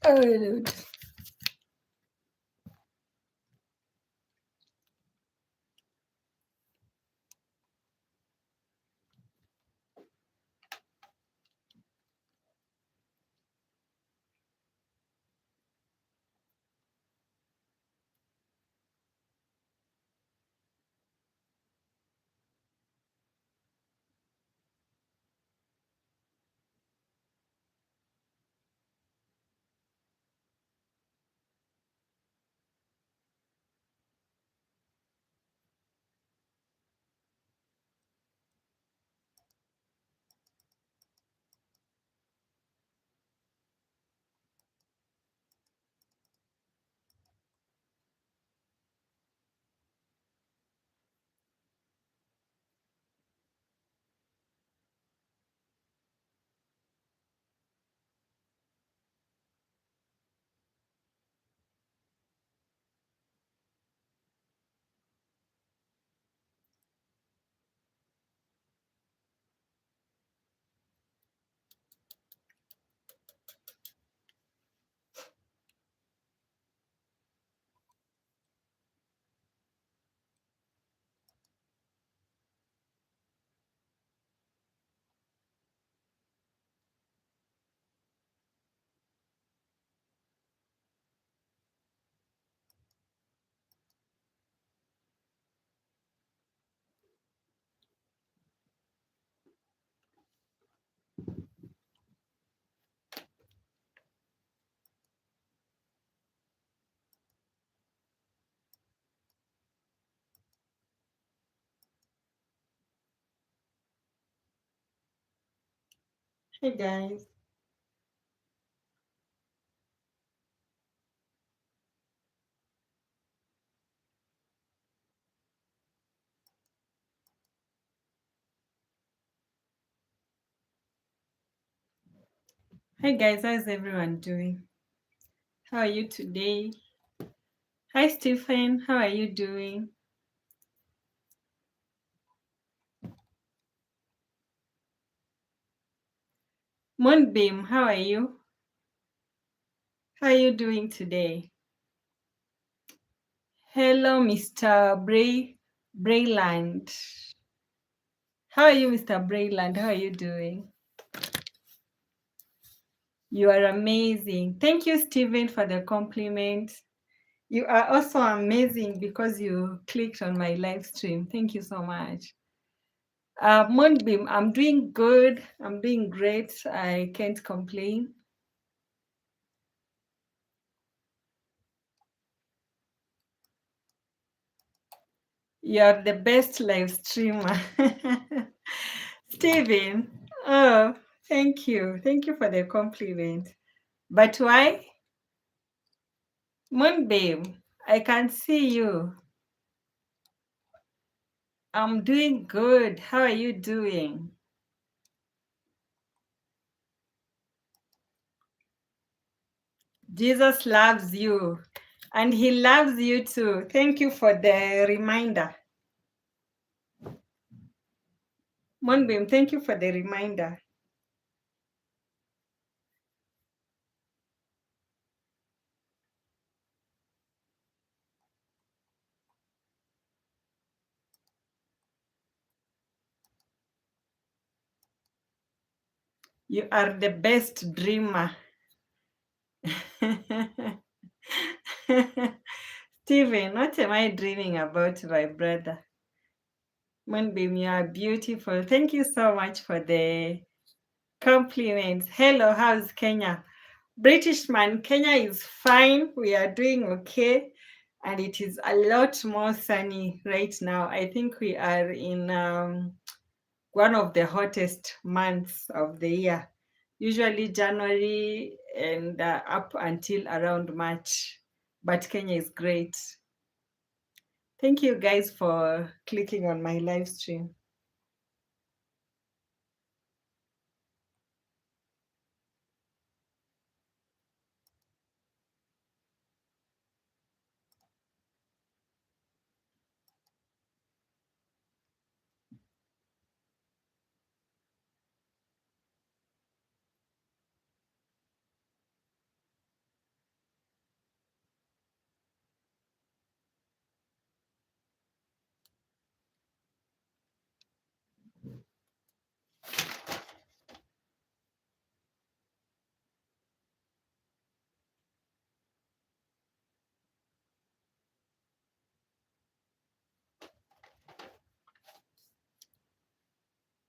Oh, Lord. Hey, guys. Hey, guys. How's everyone doing? How are you today? Hi, Stephen. How are you doing? Moonbeam, how are you? How are you doing today? Hello, Mr. Brayland. How are you, Mr. Brayland? How are you doing? You are amazing. Thank you, Stephen, for the compliment. You are also amazing because you clicked on my live stream. Thank you so much. Moonbeam, I'm doing good. I'm doing great. I can't complain. You're the best live streamer. Steven, oh, thank you. Thank you for the compliment. But why? Moonbeam, I can see you. I'm doing good. How are you doing? Jesus loves you and he loves you too. Thank you for the reminder. Moonbeam, thank you for the reminder. You are the best dreamer. Steven, what am I dreaming about, my brother? Moonbeam, you are beautiful. Thank you so much for the compliments. Hello, how's Kenya? British man, Kenya is fine. We are doing okay. And it is a lot more sunny right now. I think we are in one of the hottest months of the year, usually January and up until around March. But Kenya is great. Thank you guys for clicking on my live stream.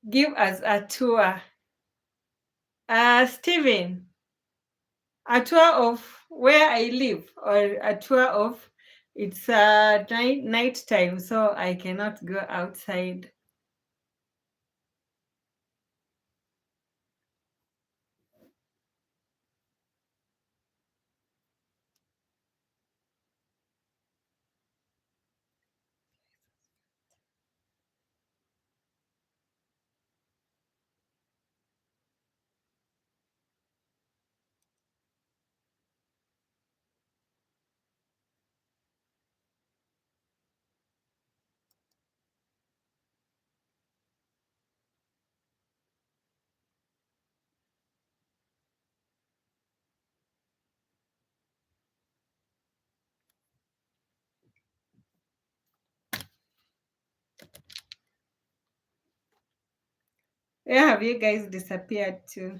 give us a tour. Stephen, a tour of where I live, or a tour of it's night time, so I cannot go outside. Where have you guys disappeared to?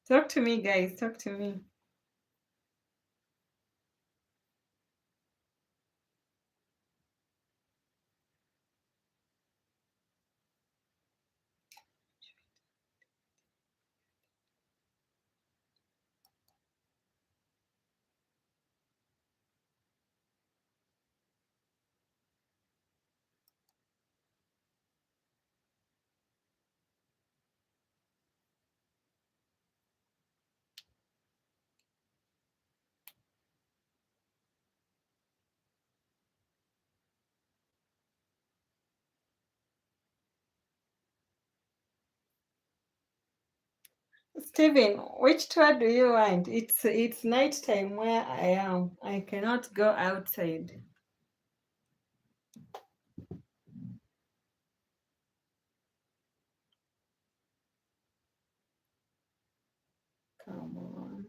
Talk to me, guys. Talk to me. Stephen, which tour do you want? It's nighttime where I am. I cannot go outside. Come on.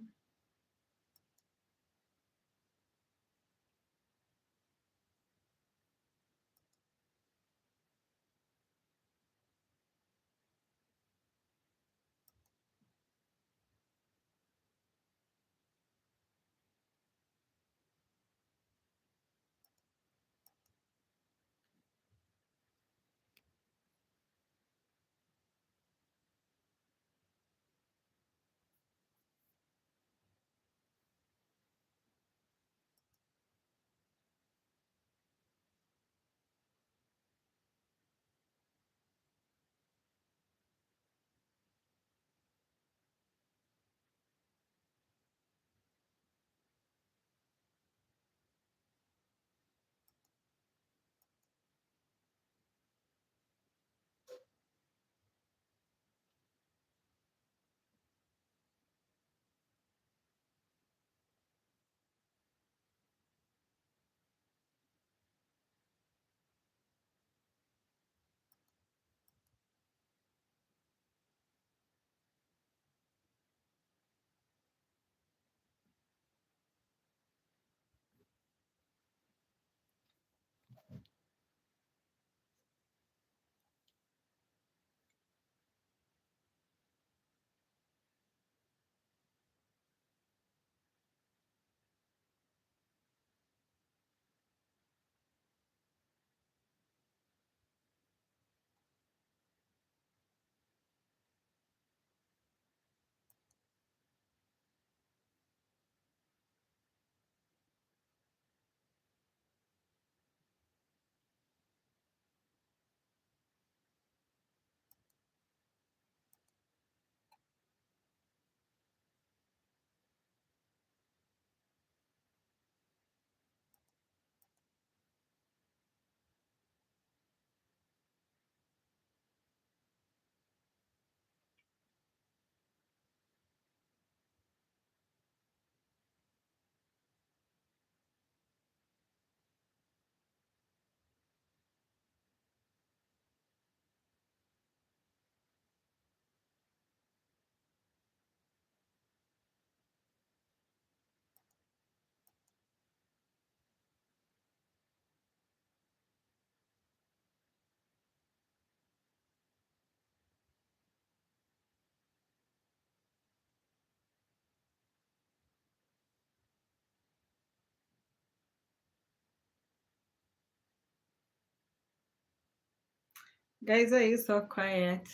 Guys, why are you so quiet?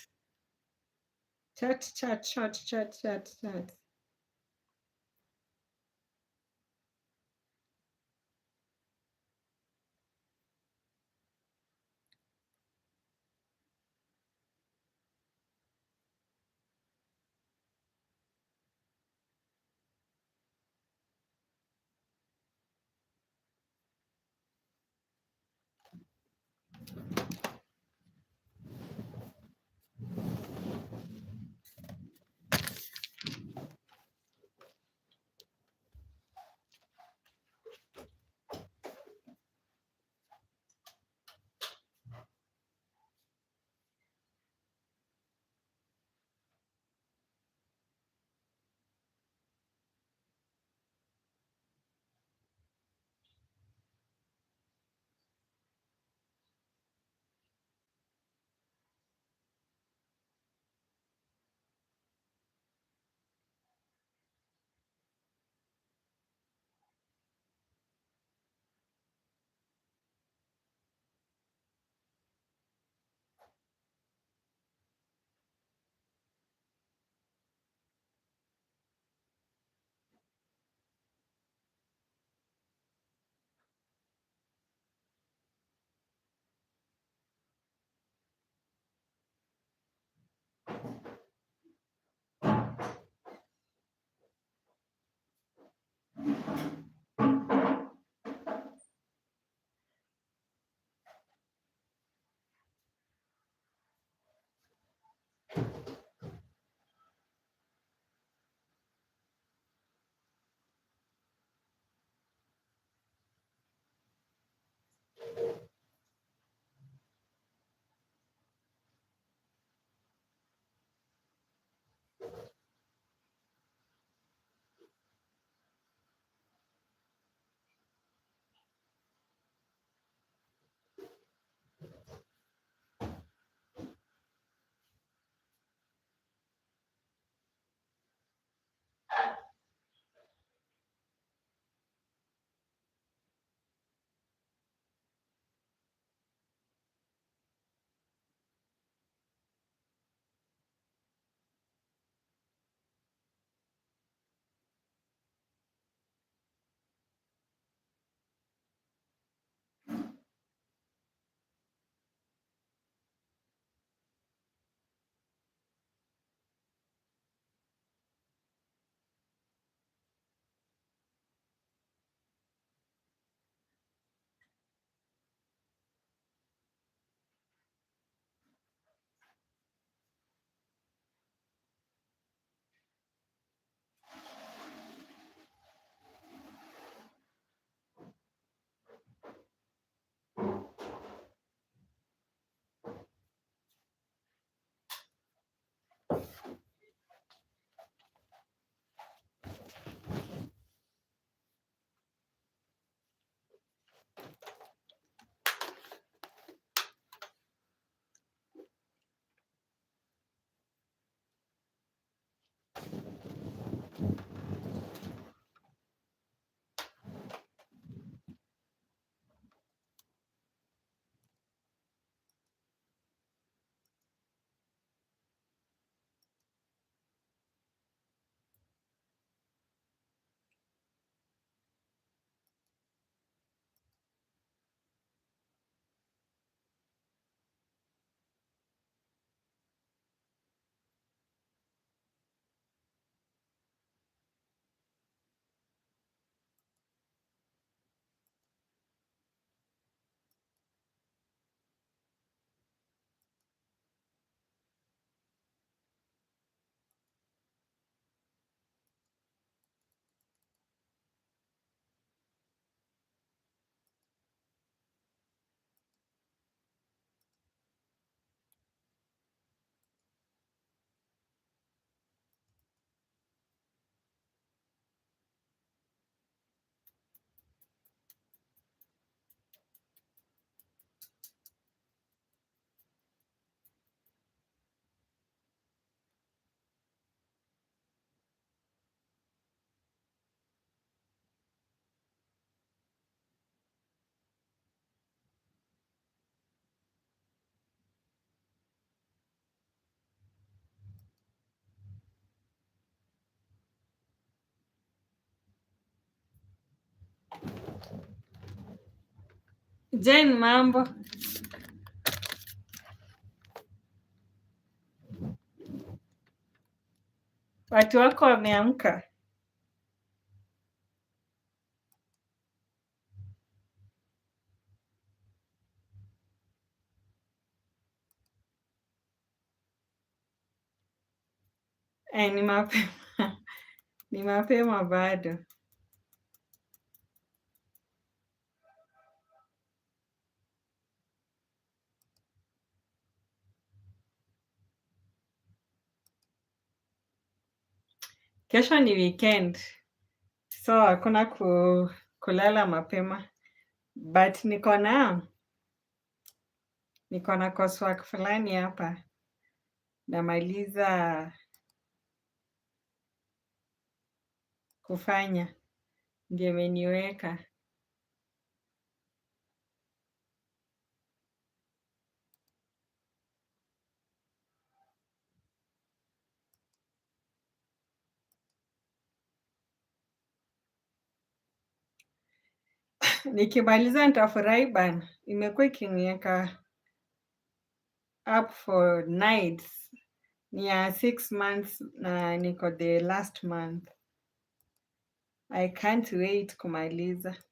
Chat, chat, chat, chat, chat, chat. Jane, mambo? Watu wako wameamka? Ni mapema. Ni mapema bado. Kesho ni weekend, so hakuna kulala mapema, but niko na coursework fulani hapa namaliza kufanya, ndio imeniweka. Nikimaliza nitafurahi bana, imekuwa ikiniweka up for nights. Ni ya 6 months na niko the last month. I can't wait kumaliza.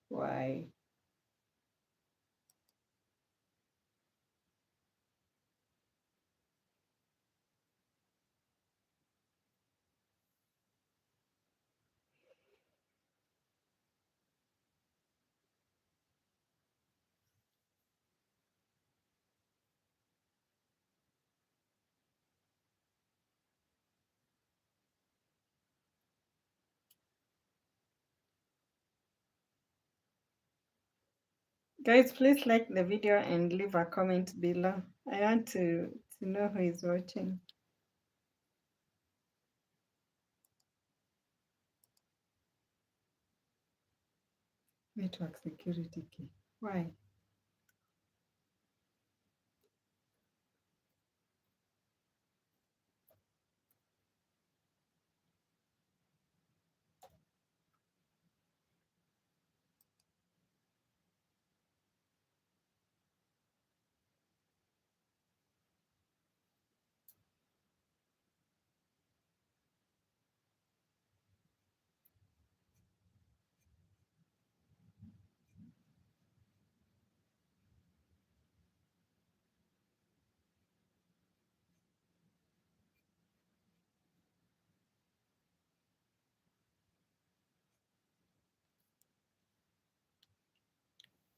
Why? Guys, please like the video and leave a comment below. I want to know who is watching. Network security key. Why?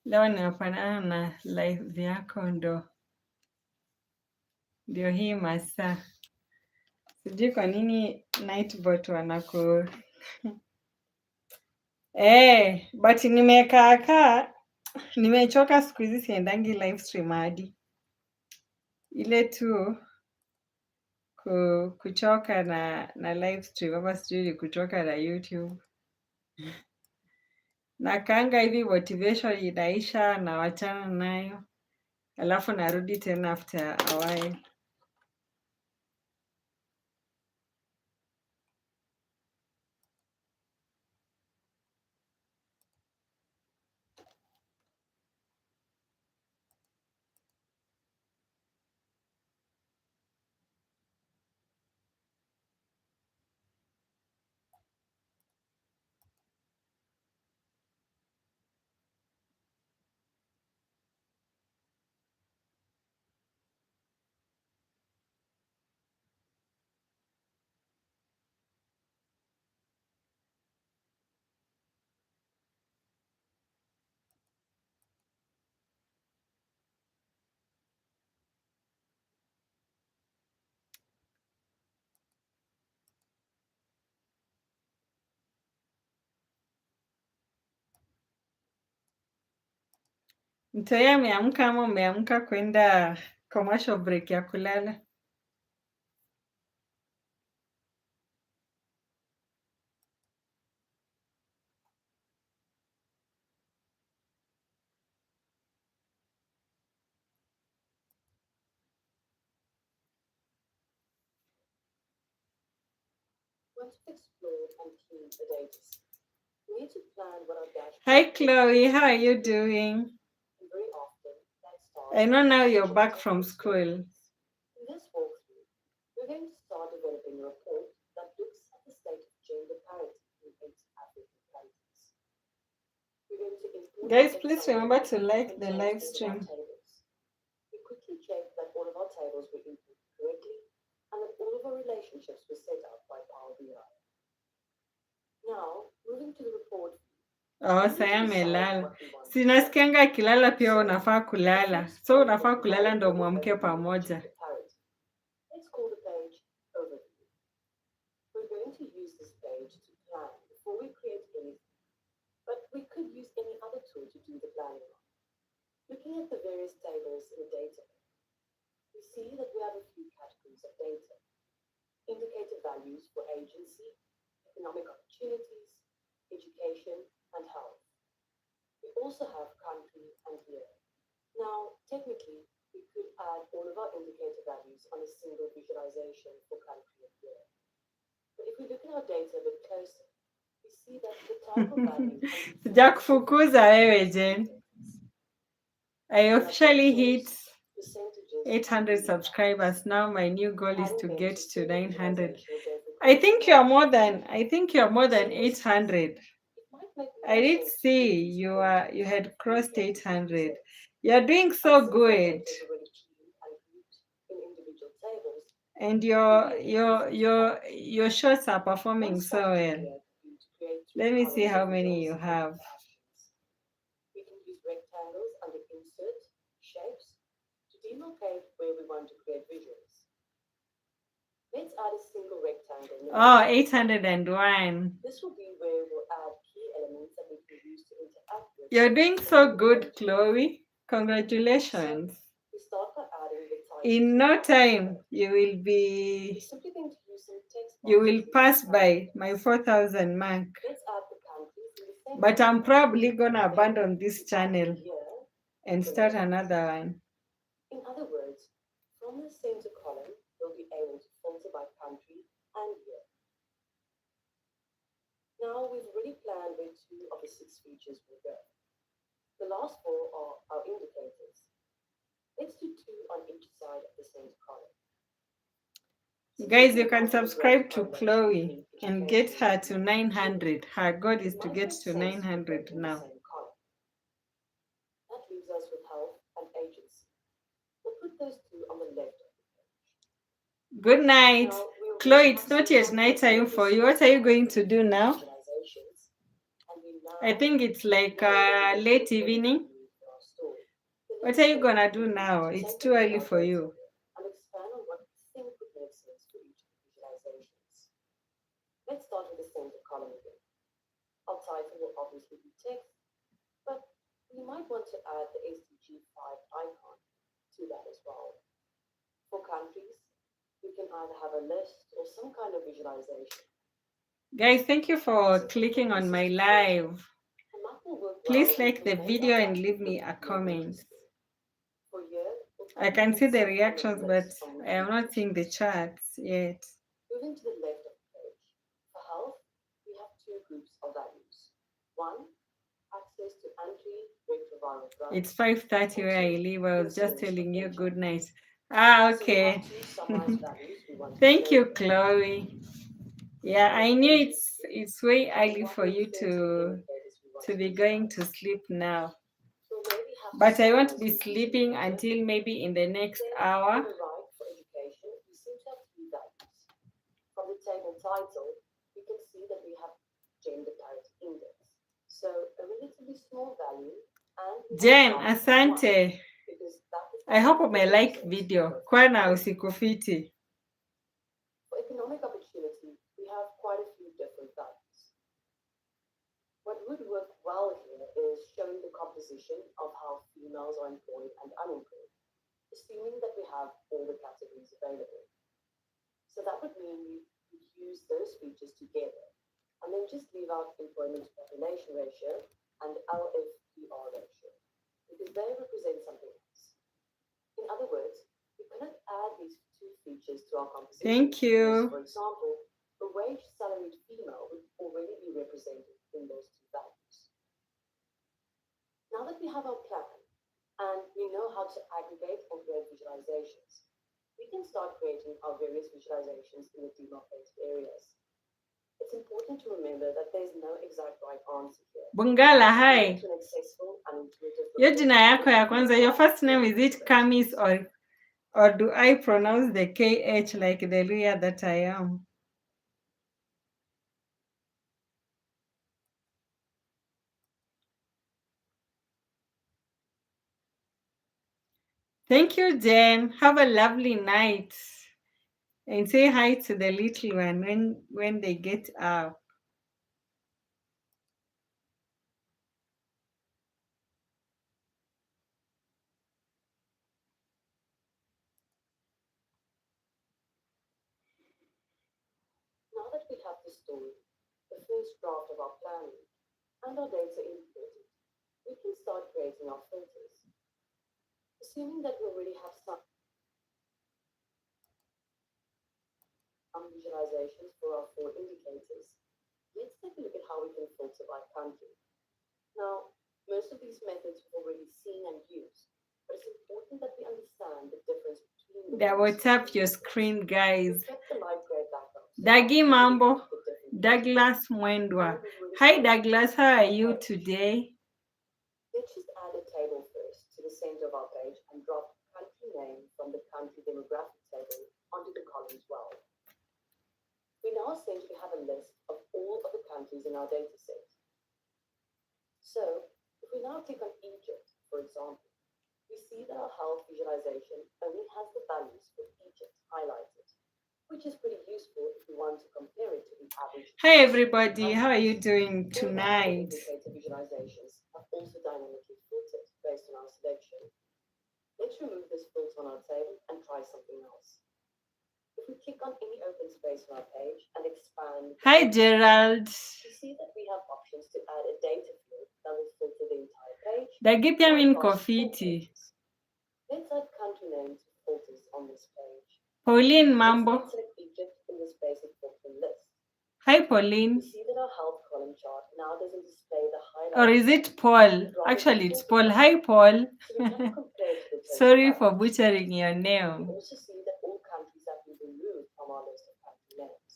Leo ninafanana na live yako ndio hii masaa. Sijui kwa nini Nightbot wanaku but nimekaakaa, nimechoka siku hizi, siendangi live stream hadi. Ile tu kuchoka na live stream, ama sijui ni kuchoka na YouTube. Nakaanga hivi motivation inaisha na wachana nayo, alafu narudi tena after a while. Mtoi ameamka ama umeamka kwenda commercial break ya kulala? Hi, Chloe. How are you doing? I know now you're back from school. Guys, please remember to like the live stream. Oh, saya amelala. Sinasikianga akilala pia unafaa kulala. So unafaa kulala ndo muamke pamoja. Sijakufukuza wewe Jen. I officially hit 800 subscribers. Now my new goal is to get to 900. I think you're more than 800. I did see you had crossed 800. You're doing so good. And your shots are performing so well. Let me see how many you have. Oh, 801. You're doing so good, Chloe. Congratulations. In no time, you will pass by my 4,000 mark. But I'm probably gonna abandon this channel and start another one. Guys, you can subscribe to Chloe and get her to 900. Her goal is to get to 900 now. Good night. Chloe, it's not yet night time for you. What are you going to do now? I think it's like late evening. What are you gonna do now? It's too early for you. Guys, thank you for clicking on my live. Please like the video and leave me a comment. I can see the reactions, but I am not seeing the chats yet. It's 5:30 where I live. I was just telling you good night. Okay. Thank you, Chloe. Yeah, I knew it's way early for you to be going to sleep now. But I won't be sleeping until maybe in the next hour. Jen, asante. I hope my like video. Kwana usiku fiti. Thank you. wage salaried female would already be represented in those two values. Now that we have our plan and we know how to aggregate or create visualizations, we can start creating our various visualizations in the demarcated areas. It's important to remember that there's no exact right answer here. Bungala, To hi. an accessible and intuitive Hiyo jina yako ya report, kwanza, your first name, is it Kamis or do I pronounce the KH like the Luya that I am? Thank you, Jen. Have a lovely night. And say hi to the little one when they get up. Now that we have the story, the first draft of our planning, and our data imported, we can start creating our filters. Assuming that we already have some visualizations for our four indicators, let's take a look at how we can filter by country. Now, most of these methods we've already seen and used, but it's important that we understand the difference between That will tap your screen, guys. the light gray background. Dagi Mambo, Douglas Mwendwa. Hi, Douglas. How are you today? Let's just add a table first to the center of our page and drop country name from the country demographic table onto the column as well. We now essentially have a list of all of the countries in our data set. So, if we now click on Egypt, for example, we see that our health visualization only has the values for Egypt highlighted, which is pretty useful if we want to compare it to the average. Hi, everybody. How are you doing tonight? Indicator visualizations are also dynamically filtered based on our selection. Let's remove this filter on our table and try something else. If we click on any open space on our page and expand. Hi, Gerald. You see that we have options to add a data field that will filter the entire page. Dagipia min kofiti. Let's add country names to filters on this page. Pauline Mambo. Let's select Egypt in this basic filter list. Hi, Pauline. You see that our health column chart now doesn't display the highlight. Or is it Paul? Actually, it's Paul. Hi, Paul. Sorry for butchering your name. We also see that all countries have been removed from our list of country names.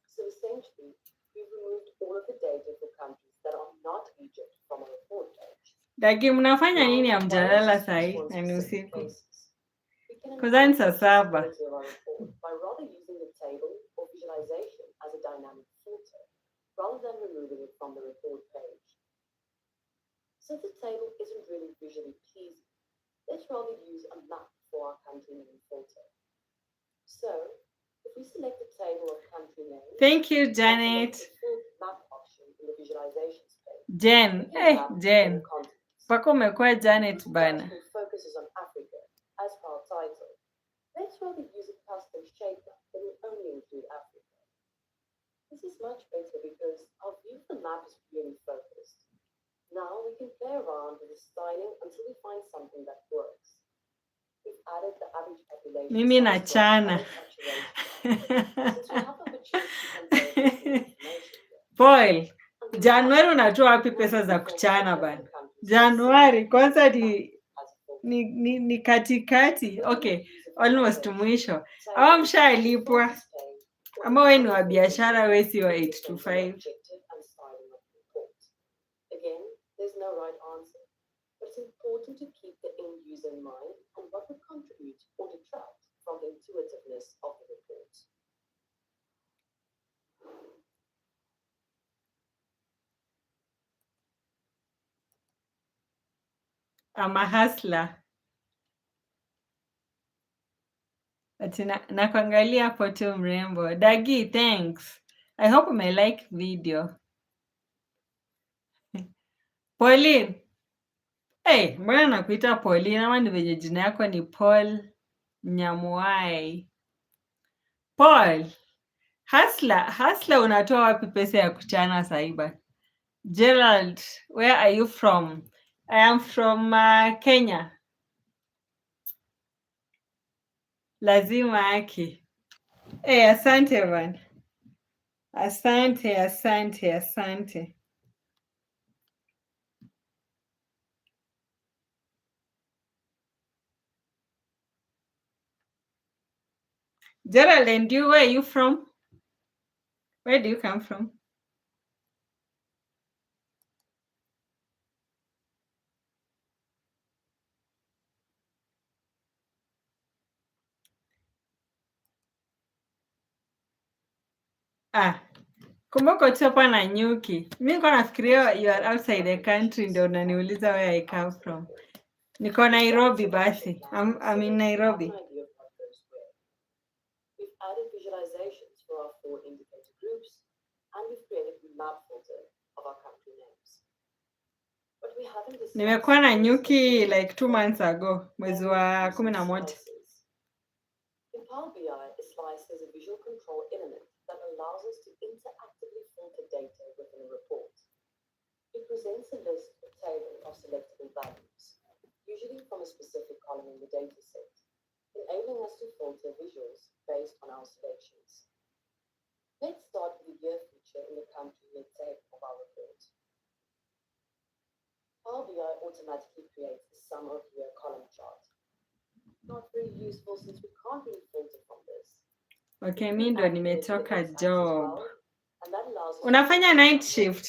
So essentially, we've removed all of the data for countries that are not Egypt from our report page. Dagi, mnafanya nini hamjalala sahi na ni usiku? Kuzani saa saba. By rather using the table or visualization as a dynamic filter, rather than removing it from the report page. Since the table isn't really visually pleasing, let's rather use a map for our country name filter. So, if we select the table of country names. Thank you, Janet. Map option in the visualizations page. Jen, Jen. Pako umekuwa Janet bana. Focuses on Africa as per our title. Let's rather use a custom shape map that will only include Africa. This is much better because our view of the map is really focused. Now we can play around with the styling until we find something that works. We've added the average population. Mimi na chana. Paul, Januari unatoa wapi pesa za kuchana bana? Januari kwanza ni katikati. Okay, almost mwisho. Awa mshalipwa. Ama wewe ni wa biashara, wewe si wa 8 to 5. Again, there's no right answer, but it's important to keep the end user in mind and what would contribute or detract from the intuitiveness of the report. I'm a hustler. Ati nakuangalia hapo tu mrembo. Dagi, thanks. I hope you may like video. Pauline. Hey, mbona nakuita Pauline ama ni venye jina yako ni Paul Nyamuai? Paul. Hustler unatoa wapi pesa ya kuchana saiba? Gerald, where are you from? I am from Kenya. Lazima yake. Asante bana. Asante, asante, asante. Geraldine, where are you from? Where do you come from? Ah, kumbuka uko tu hapa na nyuki. Mi nilikuwa nafikiria you are outside the country ndio unaniuliza where I come from. Niko Nairobi basi. I'm in Nairobi. Have an idea of what goes where. We've added visualizations for our 4 indicator groups, and we've created a map filter of our country names. But we haven't discussed Nimekuwa na this nyuki specific like 2 months ago, mwezi wa using 11. slices. In Power BI, a slice is a visual control element that allows us to interactively filter data within a report. It presents a list or table of selectable values, usually from a specific column in the dataset, enabling us to filter visuals based on our selections. Let's start with the year feature in the country year table of our report. Power BI automatically creates a sum of year column chart. Not very useful since we can't really filter from this. Okay, mi ndo nimetoka job. And that allows us Unafanya night shift.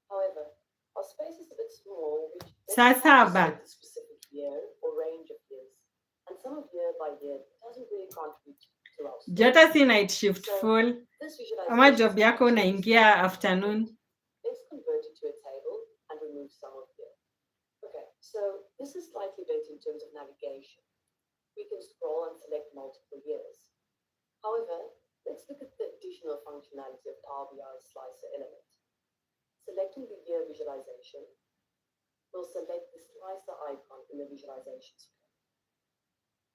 However, our space is a bit small, which Saa saba. a specific year or range of years. And some of year by year doesn't really contribute to our story. Jota si night shift So, full. this visualization Ama job is yako actually unaingia afternoon. Let's convert it to a table and remove some of year. Okay, so this is slightly better in terms of navigation. We can scroll and select multiple years. However, let's look at the additional functionality of Power BI's slicer element. Selecting the year visualization, we'll select the slicer icon in the visualization screen.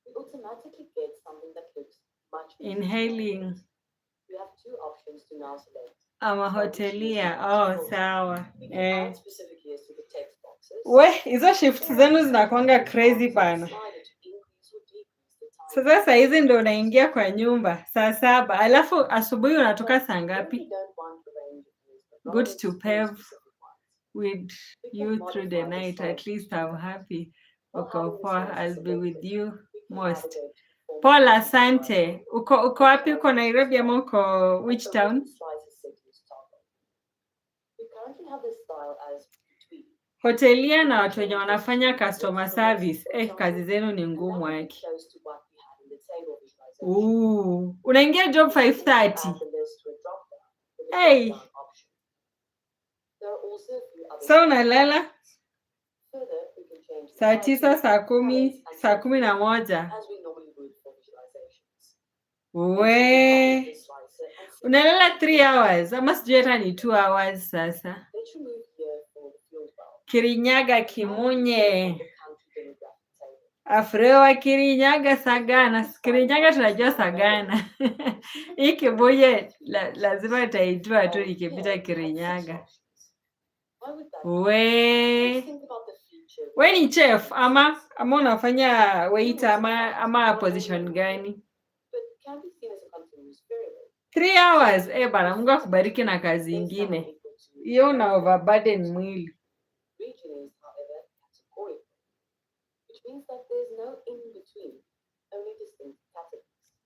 We automatically get something that looks much easier. Inhaling. We have 2 options to now select. Ama hotelia. Oh, sawa. We can add specific years to the text boxes. We, hizo shift zenu zinakuanga crazy bana. Sasa saa hizi ndo unaingia kwa nyumba saa 7, alafu asubuhi unatoka saa ngapi? Good to pave with you through the night. At least I'm happy. Uko poa, I'll be with you most. Paul, asante. Uko wapi? Uko Nairobi ama uko which town? Hotelia na watu wenye wanafanya customer service. Kazi zenu ni ngumu haki. Unaingia job 5:30. Hey. So unalala? Saa 9, saa 10, saa 11. We. Unalala 3 hours ama sijui hata ni 2 hours sasa. Kirinyaga Kimunye. Afrewa Kirinyaga Sagana. Kirinyaga tunajua Sagana. Hii Kimunye lazima taijua tu ikipita Kirinyaga. We ni chef ama unafanya waiter ama position gani? 3 hours bana, Mungu akubariki na kazi ingine. Hiyo una overburden mwili.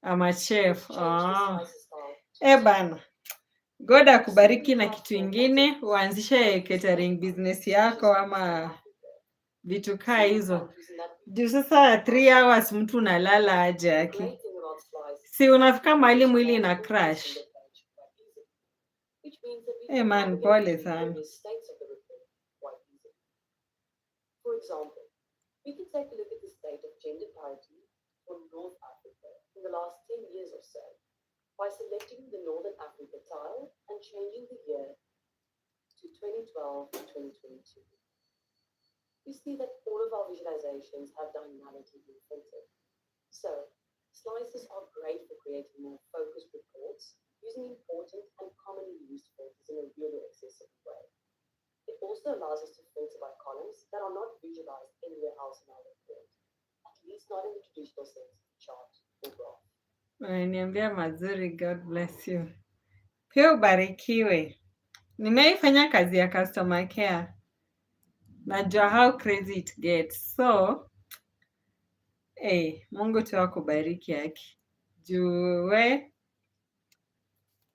Ama chef. Bana. God akubariki na kitu ingine, uanzishe catering business yako ama vitu kaa hizo. Juu sasa 3 hours mtu unalala aje yake? Si unafika mahali mwili na crash. Man, pole sana. For example, we can take a look at the state of gender parity for North Africa in the last 10 years or so by selecting the Northern Africa tile and changing the year to 2012 to 2022. We see that all of our visualizations have dynamically been filtered. So, slices are great for creating more focused reports using important and commonly used filters in a really accessible way. It also allows us to filter by columns that are not visualized anywhere else in our report, at least not in the traditional sense of chart or graph. Niambia mazuri, God bless you. Pia ubarikiwe. Nimeifanya kazi ya customer care. Najua how crazy it gets. So, Mungu tu akubariki yake. Jue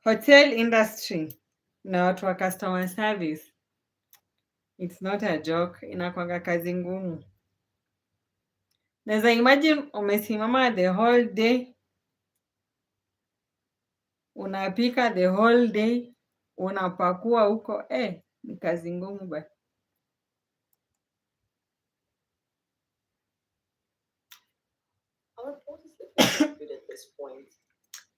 hotel industry na watu wa customer service, it's not a joke, inakwanga kazi ngumu. Naweza imagine umesimama the whole day, unapika the whole day, unapakua huko, ni kazi ngumu ba. Our report is looking good at this point.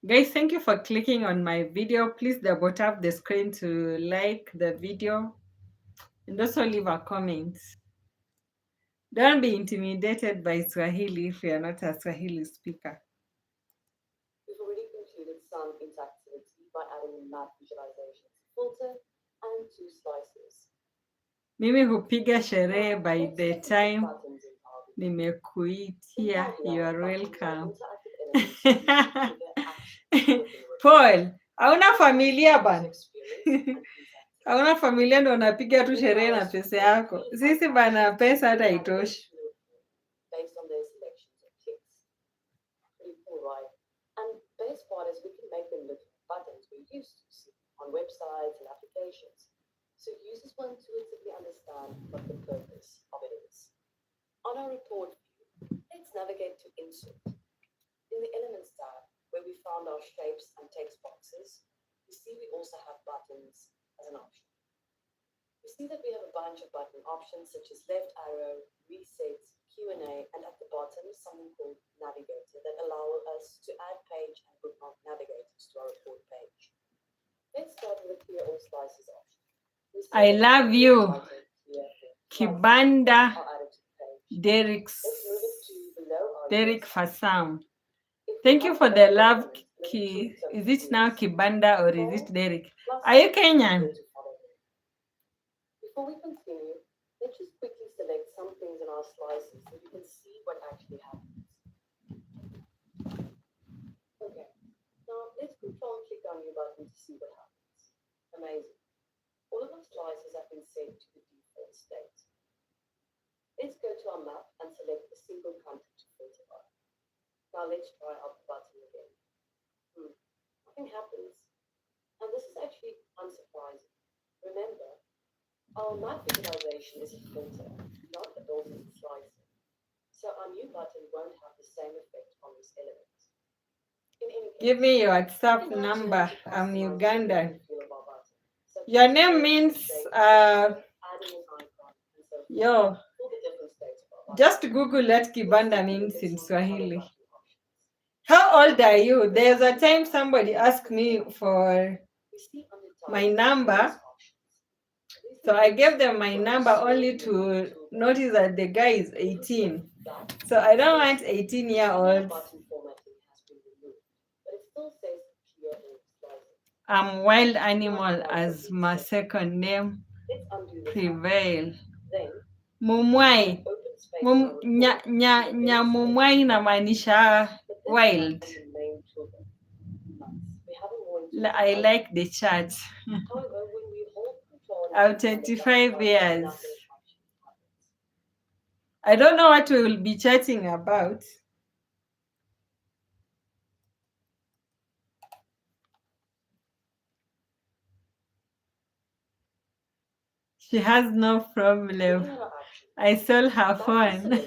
Guys, thank you for clicking on my video. Please double tap the screen to like the video and also leave a comment. Don't be intimidated by Swahili if you're not a Swahili speaker. We've already concluded some interactivity by adding a map visualization filter and 2 slices. Mimi hupiga sherehe by the time nimekuitia. You're welcome. Paul, hauna familia bana? Hauna familia ndo unapiga tu sherehe na pesa yako. Sisi bana, pesa hata haitoshi. Based on their selections of ticks. Pretty cool, right? And best part is we can make them look like buttons we used to see on websites and applications. So users will intuitively understand what the purpose of it is. On our report view, let's navigate to Insert. In the Elements tab, where we found our shapes and text boxes, we see we also have buttons as an option. We see that we have a bunch of button options such as left arrow, reset, Q&A, and at the bottom something called Navigator that allow us to add page and bookmark navigators to our report page. Let's start with the Clear All Slices option. I love you, Kibanda Derek Fasam. Thank you for the love, Is it now Kibanda or is it Derek? Are you Kenyan? Before we continue, let's just quickly select some things in our slices so you can see what actually happens. Okay, now let's control-click on your button to see what happens. Amazing. All of our slices have been set to the default state. Let's go to our map and select the single content filter bar. Now let's try out the button again. Nothing happens. And this is actually unsurprising. Remember, our map visualization is a filter, not a built-in slicer. So our new button won't have the same effect on this element. Give me your WhatsApp number. I'm Ugandan. Your name means just Google what Kibanda means in Swahili. How old are you? There's a time somebody asked me for my number. So I gave them my number only to notice that the guy is 18. So I don't want 18-year-olds. I'm Wild Animal as my second name. Prevail. Mumwai. Mumwai inamaanisha wild. I like the chat. I'm 25 years. I don't know what we will be chatting about. She has no problem. I stole her phone.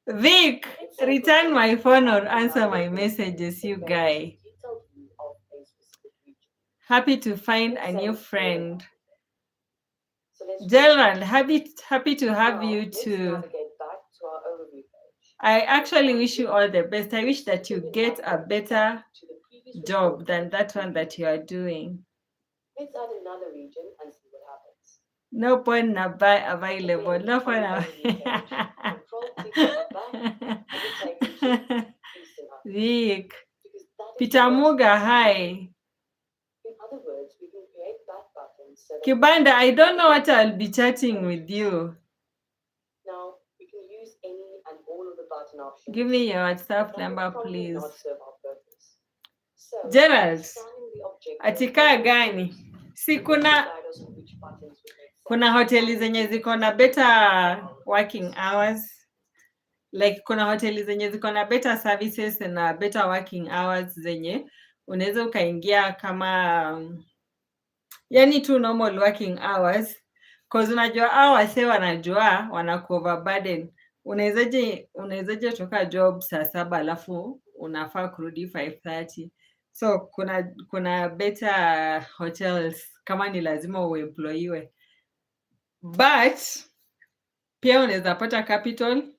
Vic, return my phone or answer my messages, you guy. Happy to find a new friend. Gerald, happy to have you too. I actually wish you all the best. I wish that you get a better job than that one that you are doing. Let's add another region and see what happens. No point available. No point. Vic. Pitamuga, hi. In other words, we can create back buttons. Kibanda, I don't know what I'll be chatting with you. Now, we can use any and all of the the button options, Give me your WhatsApp that would number, probably not please. serve our purpose. So, Gerald, defining the objective atikaa of gani? Si will kuna guide us on which buttons would make sense. kuna hoteli zenye ziko na better working hours. Like kuna hoteli zenye ziko na better services na better working hours zenye unaweza ukaingia kama yani tu normal working hours, cause unajua hao wase wanajua wanakuoverburden. Unawezaje toka job saa 7 alafu unafaa kurudi 5:30. So kuna better hotels kama ni lazima uemployiwe, but pia unaweza pata capital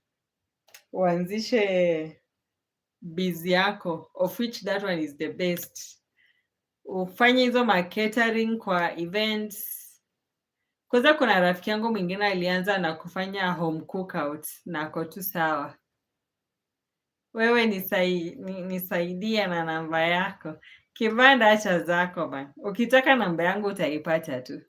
uanzishe biz yako, of which that one is the best. Ufanye hizo catering kwa events. Kwanza kuna rafiki yangu mwingine alianza na kufanya home cookout na ako tu sawa. Wewe nisaidie na namba yako. Kibanda acha zako bana. Ukitaka namba yangu utaipata tu.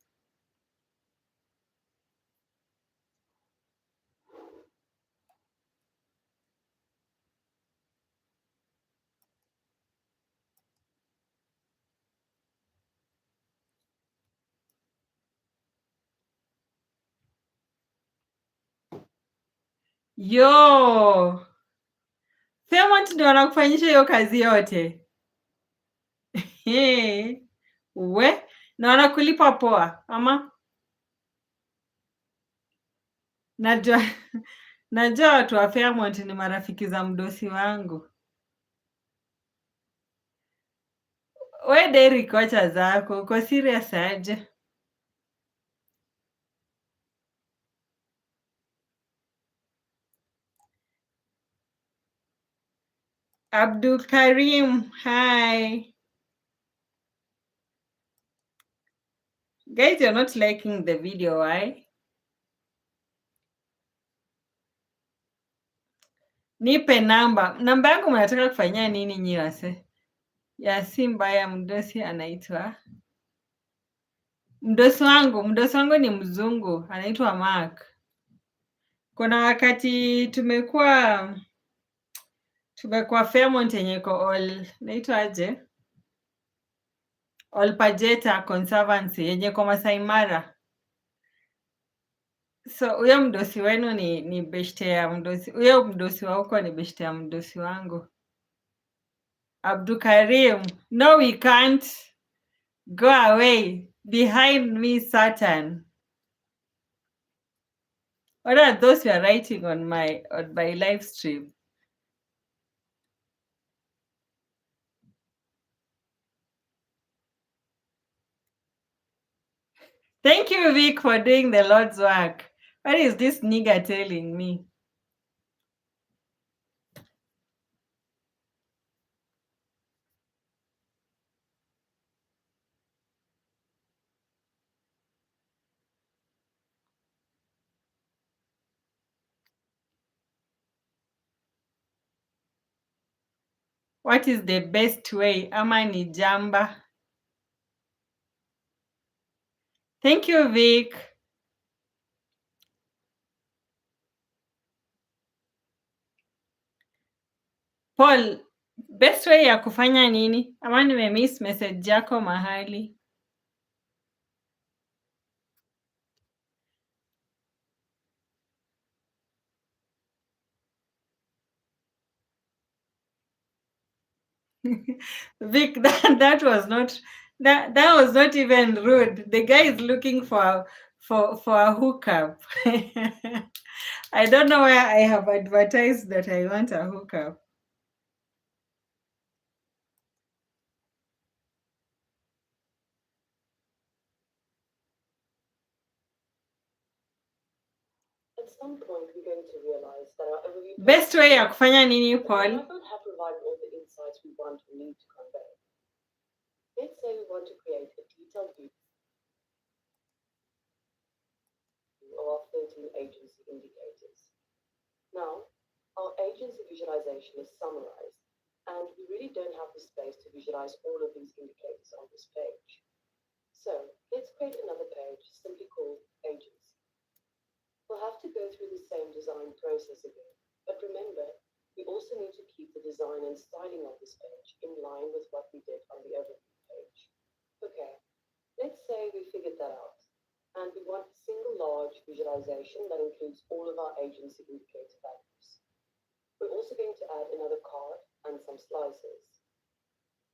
Yo! Fairmont ndio wanakufanyisha hiyo kazi yote. We, na wanakulipa poa ama? Najua watu wa Fairmont ni marafiki za mdosi wangu. We Derrick, wacha zako, uko serious aje? Abdul Karim, hi. Guys, you're not liking the video, why? Nipe namba. Namba yangu mnataka kufanyia nini nyi wase? Ya si mbaya, mdosi anaitwa. Mdosi wangu ni mzungu, anaitwa Mark. Kuna wakati tumekuwa Fairmont yenye iko naitwa aje? Olpajeta Conservancy yenye kwa Masai Mara. So huyo mdosi wenu ni beshte ya mdosi. Huyo mdosi wa huko ni beshte ya mdosi wangu. Abdul Karim, no we can't. Go away. Behind me, Satan. What are those you are writing on my live stream? Thank you, Vic, for doing the Lord's work. What is this nigger telling me? What is the best way? Ama ni jamba? Thank you, Vic. Paul, best way ya kufanya nini? Ama nimemiss message yako mahali. Vic, that was not even rude. The guy is looking for a hookup. I don't know where I have advertised that I want a hookup. At some point, we're going to realize that our overview Best way ya kufanya nini, Paul? might not have provided all the insights we want or need to convey. Let's say we want to create a detailed view of our 13 agency indicators. Now, our agency visualization is summarized, and we really don't have the space to visualize all of these indicators on this page. So let's create another page simply called Agency. We'll have to go through the same design process again, but remember, design and styling of this page in line with what we did on the overview page. Okay, let's say we figured that out, and we want a single large visualization that includes all of our agency indicator values. We're also going to add another card and some slices.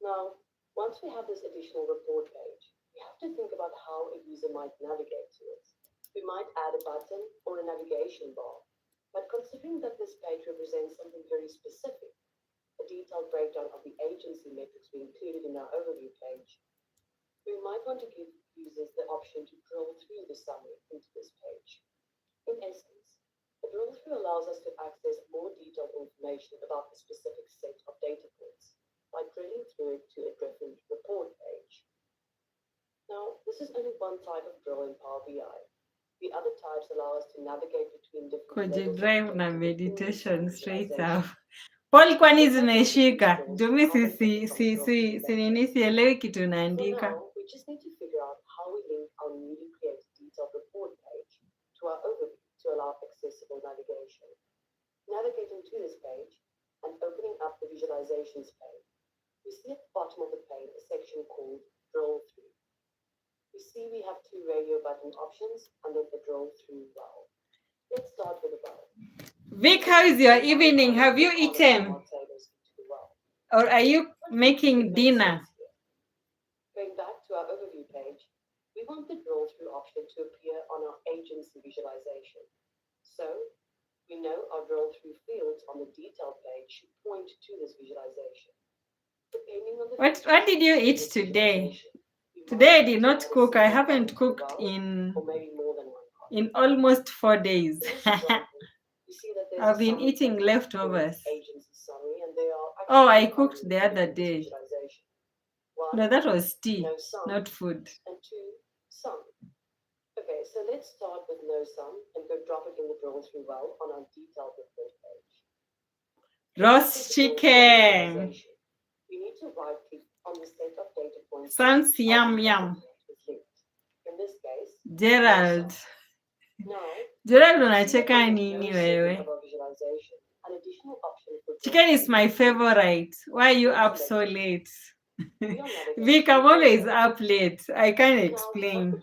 Now, once we have this additional report page, we have to think about how a user might navigate to it. We might add a button or a navigation bar, but considering that this page represents something very specific, a detailed breakdown of the agency metrics we included in our overview page, we might want to give users the option to drill through the summary into this page. In essence, a drill through allows us to access more detailed information about the specific set of data points by drilling through it to a different report page. Now, this is only one type of drill in Power BI. The other types allow us to navigate between different levels of Kujidrive na data within meditation the straight visualization. up. Paul, kwani zimeshika? Jumi si sielewi kitu For naandika. now, we just need to figure out how we link our newly created detailed report page to our overview to allow accessible navigation. Navigating to this page and opening up the visualizations pane, we see at the bottom of the pane a section called Drill Through. We see we have two radio button options and then a drill through well. Let's start with the well. Vic, how is your evening? Have you eaten? Or are you making dinner? Going back to our overview page, we want the drill through option to appear on our agency visualization. So we know our drill through fields on the detailed page should point to this visualization. Depending on the What did you eat today? Today I did not cook. I haven't cooked in almost 4 days. I've been eating leftovers. Oh, I cooked the other day. No, that was tea, not food. And two, sum. Okay, so let's start with no sum and go drop it in the drill through well on our detailed report page. Roast chicken. We need to right click on the set of data points. Sounds yum yum. In this case, Gerald. now Gerald, unacheka nini wewe? Chicken is my favorite. Why are you up so late? Vic, I'm always up late. I can't explain.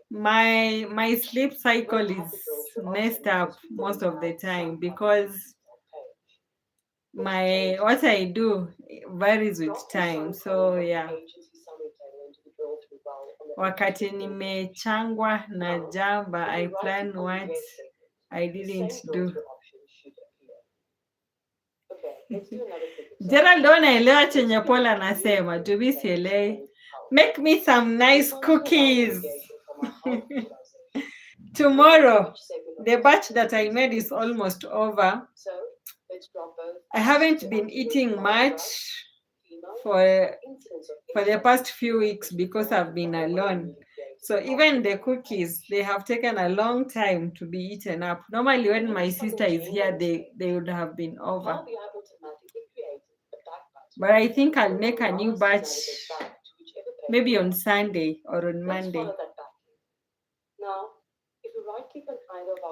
My sleep cycle is messed up most of the time because what I do varies with time. So yeah. Wakati nimechangwa na jamba, I plan what I didn't do. Gerald, unaelewa chenye Paul anasema? Tubi sielewi. Make me some nice cookies. Tomorrow, the batch that I made is almost over. I haven't been eating much for the past few weeks because I've been alone. So even the cookies, they have taken a long time to be eaten up. Normally when my sister is here, they would have been over. But I think I'll make a new batch maybe on Sunday or on Monday.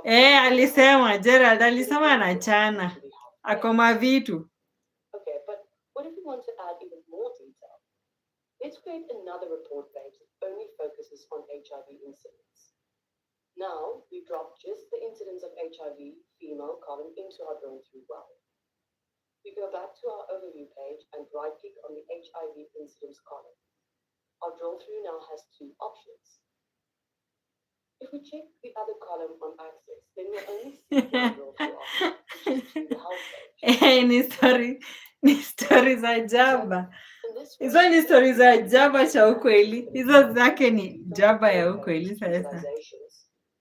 Alisema Gerald, alisema anachana. Akoma vitu. Okay, but what if we want to add even more detail? Let's create another report page that only focuses on HIV incidents. Now, we drop just the incidence of HIV female column into our drill through well. We go back to our overview page and right-click on the HIV incidence column. Our drill through now has two options. If we check the other column on Access, then we'll only see one drill through option, which is to the health page. Ni story za jaba. Hizo ni story za jaba cha ukweli. Hizo zake ni jaba ya ukweli sasa.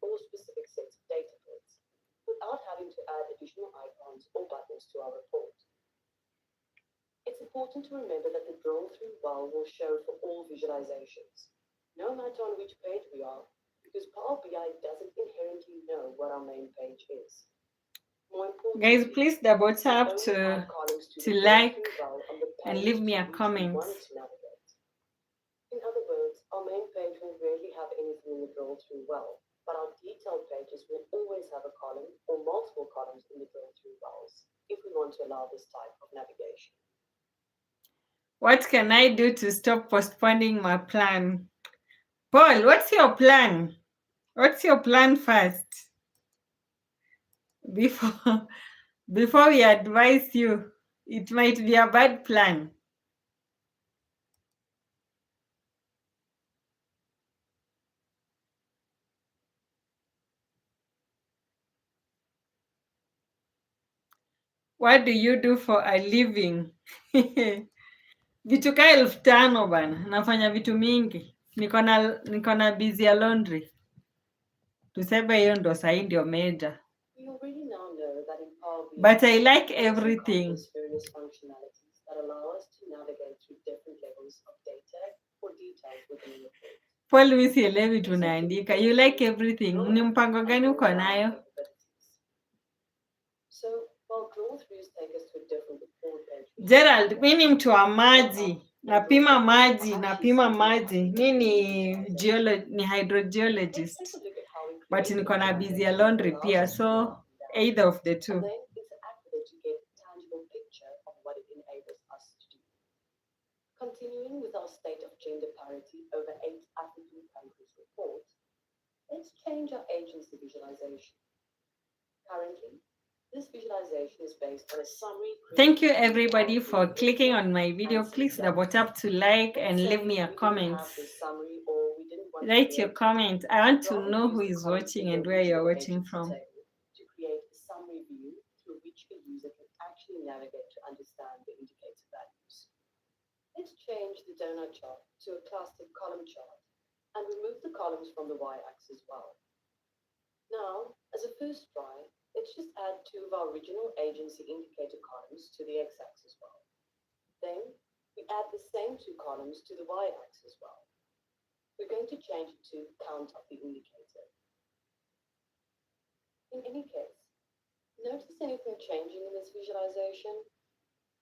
Or specific sets of data points, without having to add additional icons or buttons to our report. It's important to remember that the drill through well will show for all visualizations, no matter on which page we are, because Power BI doesn't inherently know what our main page is. Guys, please double tap to like and leave me a comment. In other words, our main page will rarely have anything in the drill through well, but our detailed pages will always have a column or multiple columns in the drill through wells if we we want to allow this type of navigation. What can I do to stop postponing my plan? Paul, what's your plan? What's your plan first? Before before we advise you, it might be a bad plan. What do you do for a living? Vitu ka 5,000 bana, nafanya vitu mingi. Niko na busy ya laundry. Tuseme hiyo ndo sahi ndio major. We already now know that in Power BI, But I like we also everything. encompass various functionalities that allow us to navigate through different levels of data or details within a report. Paul, mi sielewi tunaandika. You like everything. Ni mpango gani uko nayo? So, while draw-throughs take us to a different report entry, Gerald, mi ni mtu wa maji. Napima maji. Mi ni hydrogeologist. let's take a look at how we But create niko na a busy ya laundry allows pia, us to so go up and down, either of the and two. then interact with it to get a tangible picture of what it enables us to do. Continuing with our state of gender parity over 8 African countries report, let's change our agency visualization. Currently, this visualization is based on a summary. Thank you everybody for clicking on my video. Please double tap to like and leave me a comment. Write your comment. I want to know who is watching and where you're watching from. To create a summary view through which a user can actually navigate to understand the indicator values. Let's change the donut chart to a clustered column chart and remove the columns from the y-axis as well. Now, as a first try, let's just add 2 of our original agency indicator columns to the x-axis as well. Then, we add the same 2 columns to the y-axis as well. We're going to change it to count of the indicator. In any case, notice anything changing in this visualization?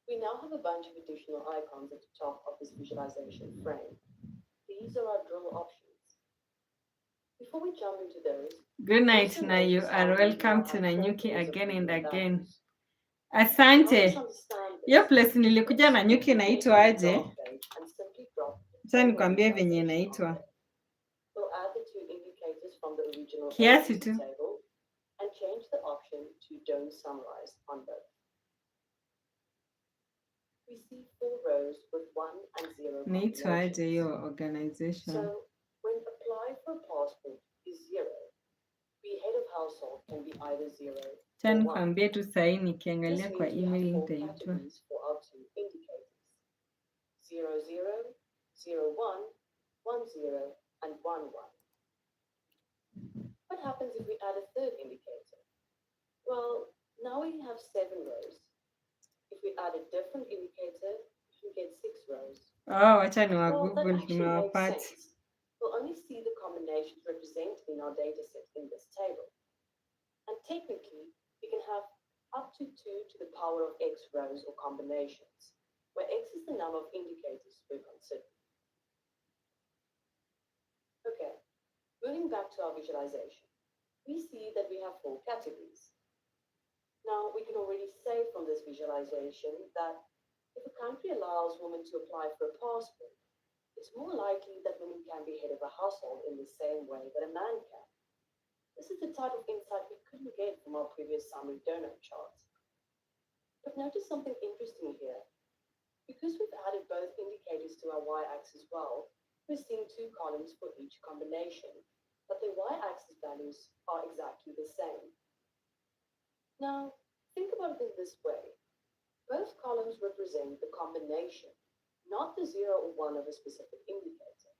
We now have a bunch of additional icons at the top of this visualization frame. These are our drill options. Before we jump into those, Good night, na you are welcome to Nanyuki again and again. Asante. Hiyo place nilikuja Nanyuki inaitwa aje? Acha nikwambie venye inaitwa. We'll add the 2 indicators from the original Kiasi tu. table and change the option to don't summarize on both. We see 4 rows with 1 and 0 Inaitwa aje hiyo combinations. organization? So when apply for a passport is 0, the head of household can be either 0 Acha or 1. nikwambie tu sahi This nikiangalia kwa means we have email 4 nitaitwa. categories for our 2 indicators: 0, 0, 0, 1, 1, 0, and 1, 1. What happens if we add a third indicator? Well, now we have 7 rows. If we add a different indicator, we can get 6 rows. Oh, acha ni wa Well, that Google actually makes nimewapata. sense. We'll only see the combinations represented in our dataset in this table. And technically, we can have up to 2 to the power of x rows or combinations, where x is the number of indicators we're considering. Okay, moving back to our visualization, we see that we have 4 categories. Now, we can already say from this visualization that if a country allows women to apply for a passport, it's more likely that women can be head of a household in the same way that a man can. This is the type of insight we couldn't get from our previous summary donut charts. But notice something interesting here. Because we've added both indicators to our y-axis as well, we're seeing 2 columns for each combination, but the y-axis values are exactly the same. Now, think about it in this way. Both columns represent the combination, not the 0 or 1 of a specific indicator.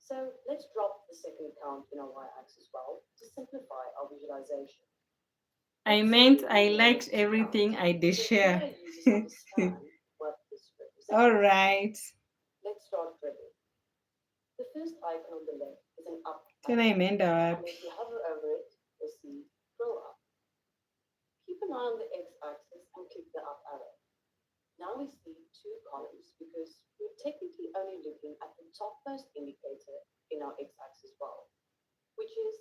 So let's drop the second count in our y-axis as well to simplify our visualization. I meant I liked everything I did share. All right. Let's start drilling. The first icon on the left is an up Tena imeenda arrow, and wapi? if you hover over it, you'll see drill up. Keep an eye on the x-axis and click the up arrow. Now we see 2 columns because we're technically only looking at the topmost indicator in our x-axis as well, which is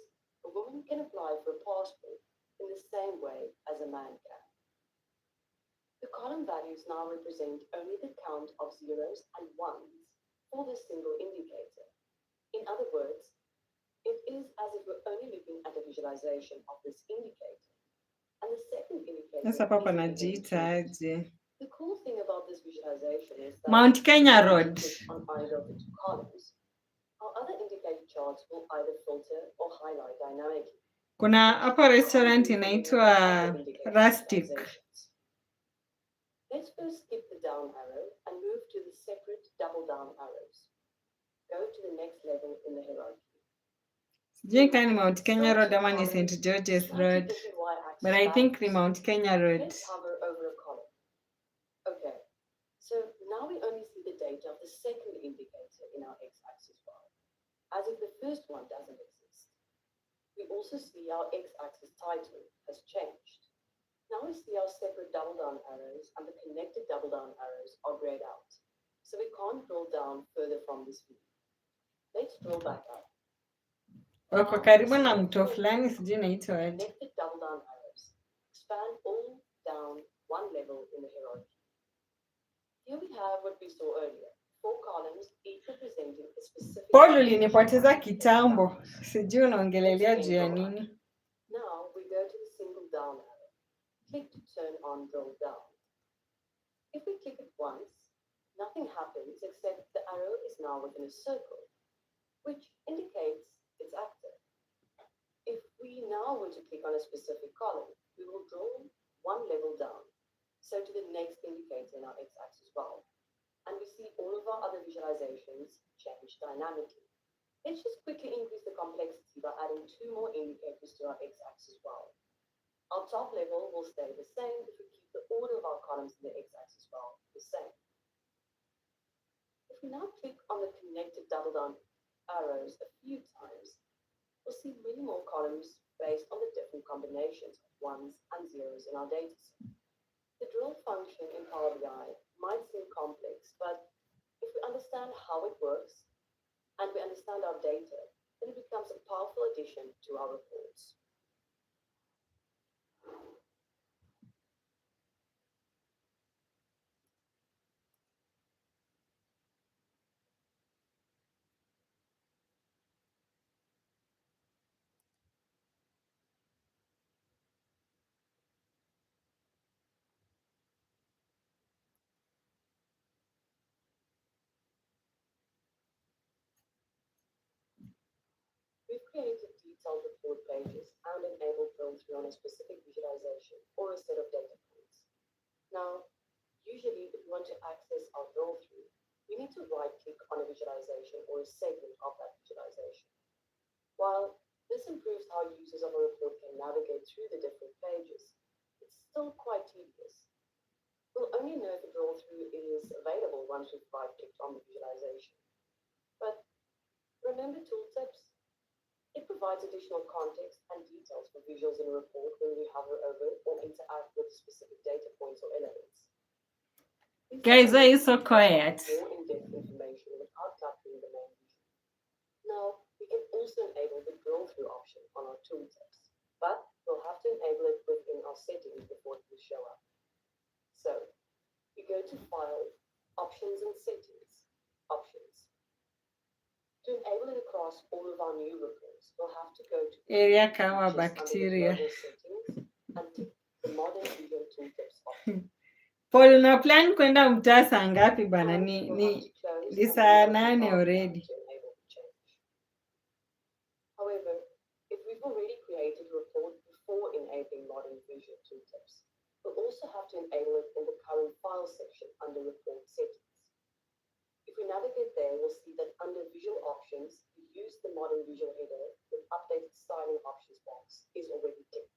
a woman can apply for a passport in the same way as a man can. column values now represent only the count of zeros and ones for this single indicator. In other words, it is as if we're only looking at a visualization of this indicator. And the second indicator Sasa hapa is the event panajiita trigger. aje? The cool thing about this visualization is that Mount Kenya if you Road. click on either of the two columns, our other indicator charts will either filter or highlight dynamically. Kuna hapa restaurant inaitwa Rustic. Let's first skip the down arrow and move to the separate double down arrows. Go to the next level in the hierarchy. Sijui kama ni Mount Kenya Road ama ni St. George's Road, but I think ni Mount Kenya Road. Let's hover over a column. Okay, so now we only see the data of the second indicator in our x-axis bar, as if the first one doesn't exist. We also see our x-axis title has changed. Now we see our separate double down arrows and the connected double down arrows are grayed out, so we can't drill down further from this view. Let's drill back up. Wako karibu na mto fulani, sijui inaitwa aje. Connected double down arrows. Expand all down one level in the hierarchy. Here we have what we saw earlier. 4 columns, each representing a specific... Paul ulinipoteza kitambo. Sijui unaongelelea juu ya nini. Now we go to the single down arrow. Click to turn on drill down. If we click it once, nothing happens except the arrow is now within a circle, which indicates it's active. If we now were to click on a specific column, we will drill one level down, so to the next indicator in our x-axis bar, and we see all of our other visualizations change dynamically. Let's just quickly increase the complexity by adding 2 more indicators to our x-axis bar. Our top level will stay the same if we keep the order of our columns in the x-axis bar the same. If we now click on the connected double down arrows a few times, we'll see many more columns based on the different combinations of ones and zeros in our dataset. The drill function in Power BI might seem complex, but if we understand how it works and we understand our data, then it becomes a powerful addition to our reports. We've created detailed report pages and enabled drill-through on a specific visualization or a set of data points. Now, usually if we want to access our drill-through, we need to right-click on a visualization or a segment of that visualization. While this improves how users of a report can navigate through the different pages, it's still quite tedious. We'll only know if the drill-through is available once we've right-clicked on the visualization. But remember tooltips? It provides additional context and details for visuals in a report when we hover over or interact with specific data points or elements. Guys, why are you so quiet? More in-depth information without tackling the main visual. Now, we can also enable the drill-through option on our tooltips, but we'll have to enable it within our settings before it will show up. So, we go to File, Options and Settings, Options. To enable it across all of our new reports, we'll have to go to Area kama bacteria. Settings and tick the Modern Visual Tooltips option. Paul, una plan kwenda mtaa saa ngapi bana? Ni saa 8 already. However, if we've already created a report before enabling Modern Visual Tooltips, we'll also have to enable it in the current file section under Report Settings. If we navigate there, we'll see that under Visual Options, we use the Modern Visual header with updated styling options box is already ticked.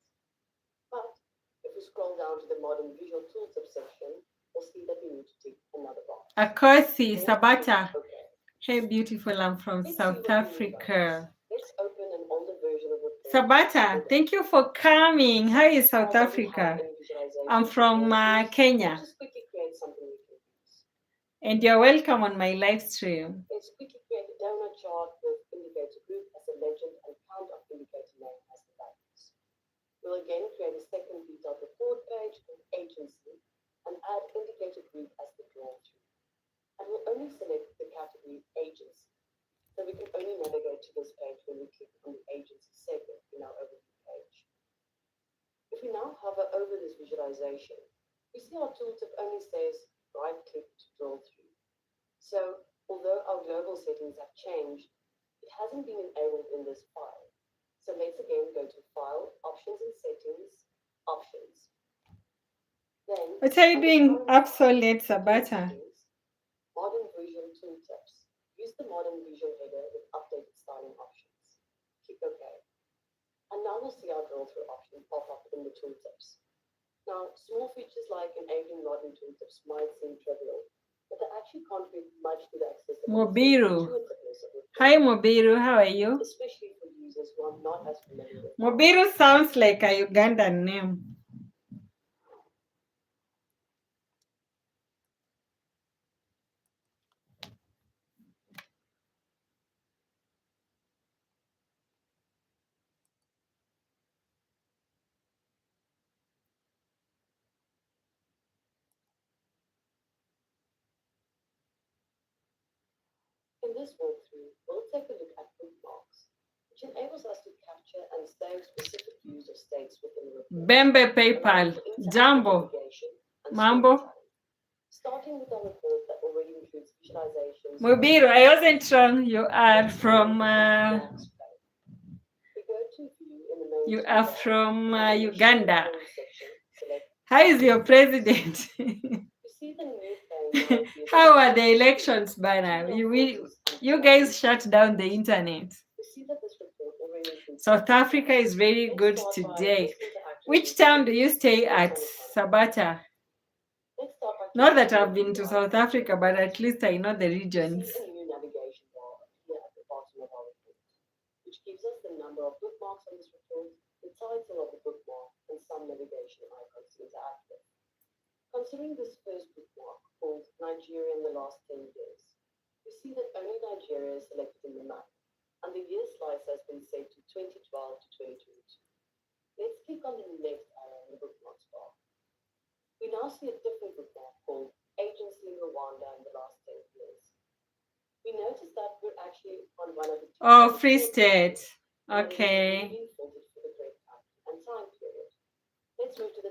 But if we scroll down to the Modern Visual Tooltip section, we'll see that we need to tick another box. Akosi, Sabata. Okay. Hey, beautiful, I'm from Let's South see what we need Africa. first. Let's open an older version of Report. Sabata, thank you for coming. How is South Africa? I'm from Kenya. Just quickly create something we can use. And you're welcome on my live stream. Let's quickly create a donor chart with indicator group as a legend and count of indicator name as the values. We'll again create a second detailed report page with agency and visualization, we see our tooltip only says right-click to draw through. So, although our global settings have changed, it hasn't been enabled in this file. So let's again go to File, Options and Settings, Options. Then, What are you under doing? current file, Obsolete, tool Sabata. settings, Modern Visual Tooltips. Use the Modern Visual header with updated styling options. Click OK. And now we'll see our draw-through option pop up in the tooltips. Now, small features like enabling modern tooltips might seem trivial, but they actually contribute much to the accessibility Mobiru. and intuitiveness of your Hi, tool, Mobiru. How are you? especially for users who are not as familiar with Mobiru sounds like a Ugandan name. In this walkthrough, we'll take a look at bookmarks, which enables us to capture and save specific views of states within a report. Bembe PayPal. Jambo. Mambo. Starting with our report that already includes visualizations. Mobiru, I wasn't wrong. You are from Uganda. How is your president? How are the elections, Bana? You guys shut down the internet. South Africa is very good today. Which town do you stay at, Sabata? Not that I've been to South Africa, but at least I know the regions. A new navigation bar here at the bottom of our report, which gives us the number of bookmarks on this report, the title of the bookmark, and some navigation icons to interact with. Considering this first bookmark, called Nigeria in the last 10 years, we see that only Nigeria is selected in the map, and the year slice has been set to 2012 to 2022. Let's click on the next arrow in the bookmarks bar. We now see a different bookmark called Agency in Rwanda in the last 10 years. We notice that we're actually on one of the two. Oh, Free State. Okay.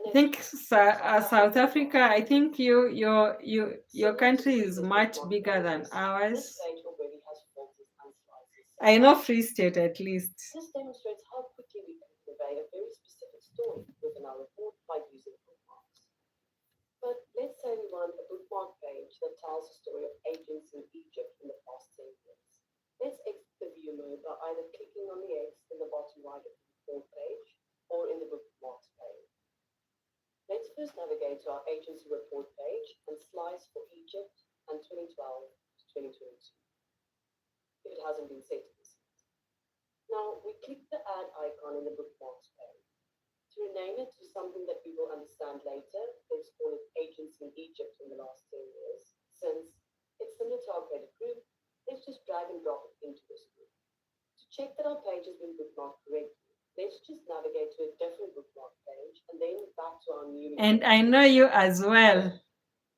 I think South Africa. I think your country is much bigger than ours. I know Free State at least. This demonstrates how quickly we can convey a very specific story within our report by using bookmarks. But let's say we want a bookmark page that tells the story of agents in Egypt in the past 10 years. Let's exit the view mode by either clicking on the X in the bottom right of the report page or in the bookmarks pane. Let's first navigate to our agency report page and slice for Egypt and 2012 to 2022, if it hasn't been set to this yet. Now we click the add icon in the bookmarks pane. To rename it to something that we will understand later, let's call it Agents in Egypt in the last 10 years. Since it's similar to our credit group, let's just drag and drop it into this group. To check that our page has been bookmarked correctly, let's just navigate to a different bookmark page and then back to our new. And I know you as well.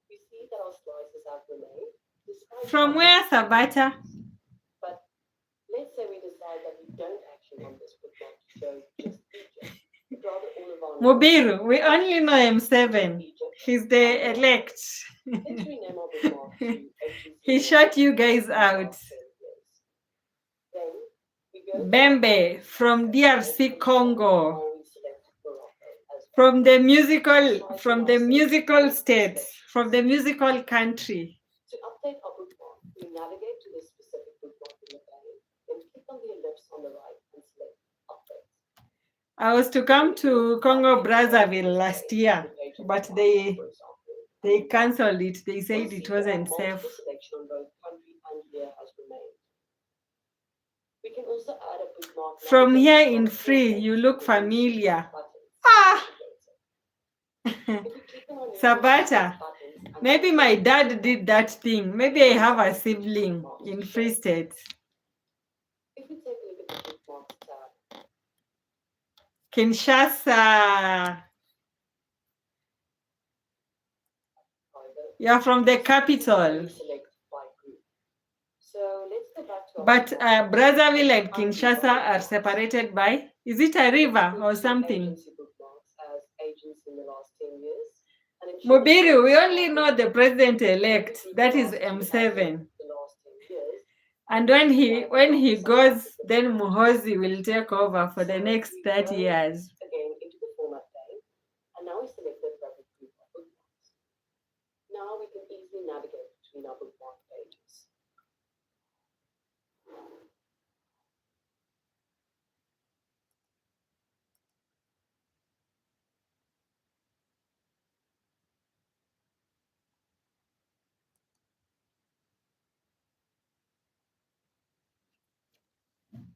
We see that our slices have remained. From where, Sabata? But let's say we decide that we don't actually want this bookmark to show just Egypt. Mobiru, we only know M7. He's the elect. He shut you guys out. Bembe from DRC Congo. From the musical state, from the musical country. To update our bookmark, we navigate to the specific bookmark in the pane, then click on the ellipse on the right and select Update. I was to come to Congo Brazzaville last year, but they cancelled it. They said it wasn't safe. Selection on both country and year has remained. We can also add a bookmark. From here in free, you look familiar. Ah! Sabata, maybe my dad did that thing. Maybe I have a sibling in Free State. If we take a look at the bookmarks tab, Kinshasa. You're from the capital. select by group. So let's go back to our But Brazzaville and Kinshasa are separated by, is it a river or something? agency bookmarks as agents in the last 10 years. And ensure Mubiru, we that only know the president-elect. That is M7. the last 10 years. And when he goes, then Muhozi will take over for the next 30 years. Again into the format pane, and now we select the appropriate group of bookmarks. Now we can easily navigate between our bookmark pages.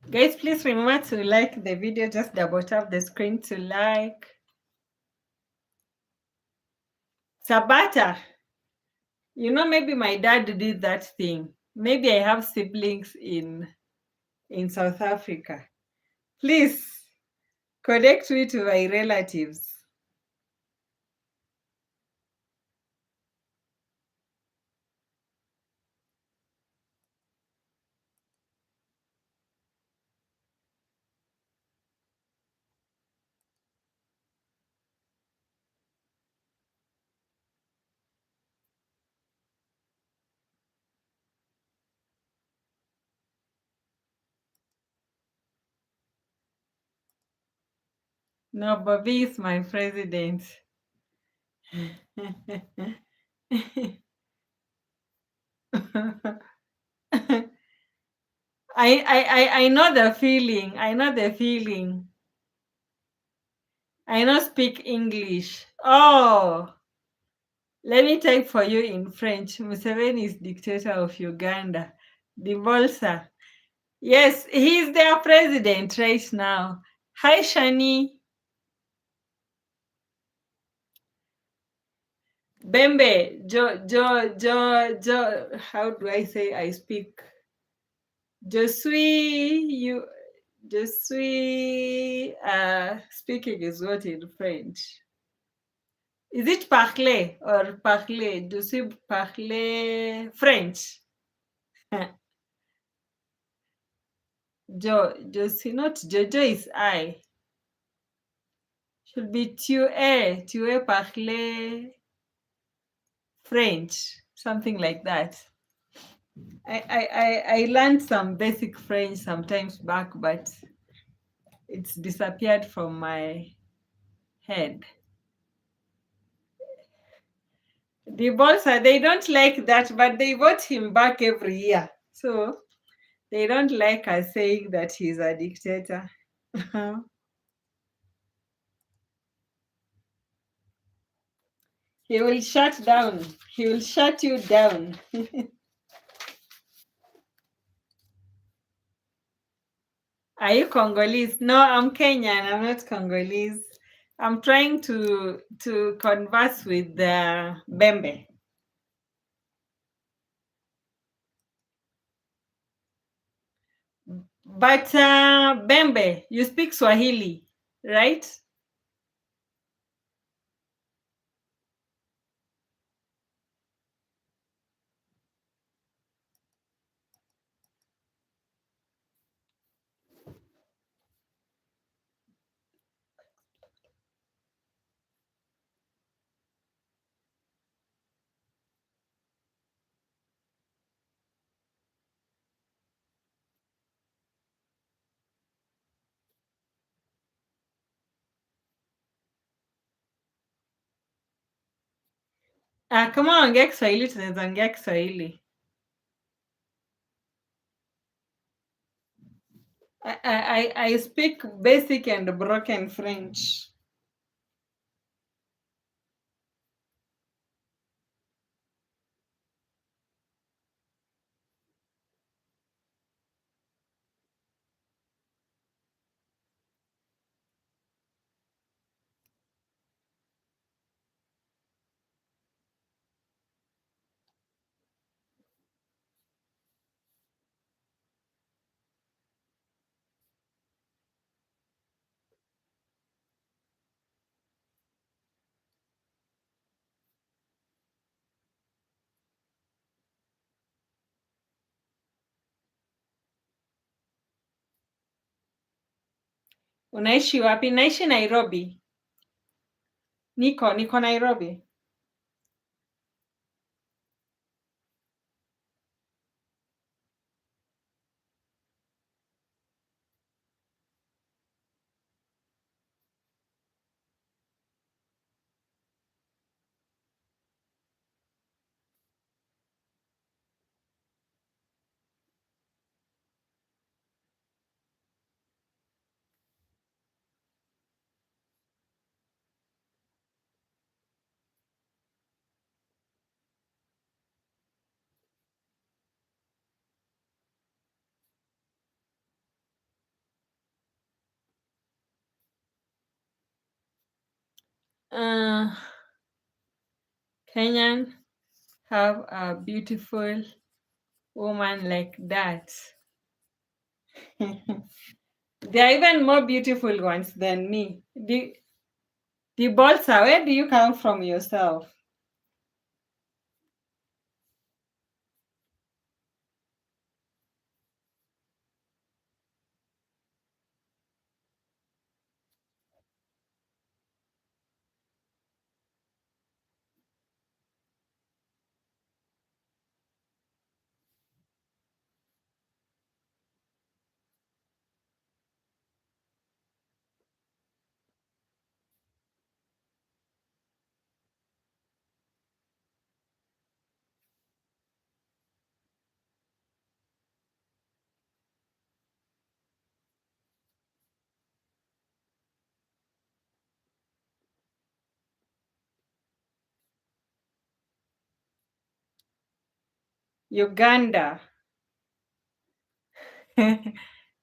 Guys, please remember to like the video. Just double tap the screen to like. Sabata, you know, maybe my dad did that thing. Maybe I have siblings in South Africa. Please connect me to my relatives. No, Bobby is my president. I know the feeling. I know the feeling. I know speak English. Oh, let me type for you in French. Museveni is dictator of Uganda. The Bolsa. Yes, he's their president right now. Hi, Shani. Bembe, how do I say I speak? Je suis, speaking is what in French? Is it parler or parler? Je suis parler French. Je suis not Jojo is I. Should be tu es parler French, something like that. I learned some basic French sometimes back, but it's disappeared from my head. The Bolsa, they don't like that, but they vote him back every year. So they don't like us saying that he's a dictator. He will shut down. He will shut you down. Are you Congolese? No, I'm Kenyan. I'm not Congolese. I'm trying to converse with Bembe. But Bembe, you speak Swahili, right? Kama ongea Kiswahili tunaweza ongea Kiswahili. I speak basic and broken French. Unaishi wapi? Naishi Nairobi. Niko Nairobi. Uh, Kenyan have a beautiful woman like that. They are even more beautiful ones than me. The Bolsa, where do you come from yourself? Uganda.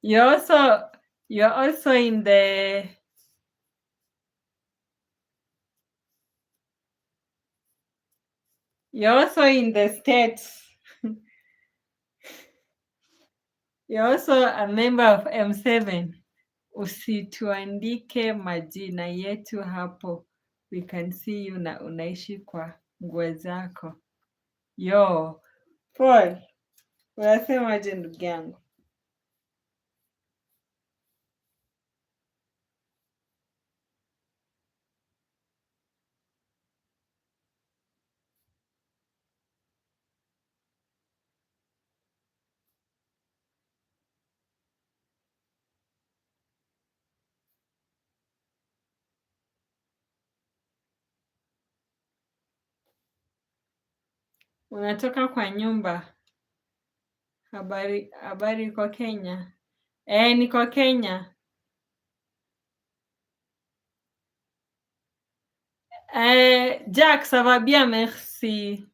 You're also you're also in the you're also in the States. You're also a member of M7. Usituandike majina yetu hapo. We can see you na unaishi kwa nguo zako. Yo, Paul, unasemaje ndugu yangu? Unatoka kwa nyumba. Habari iko Kenya? Niko Kenya. Jack, ça va bien, merci.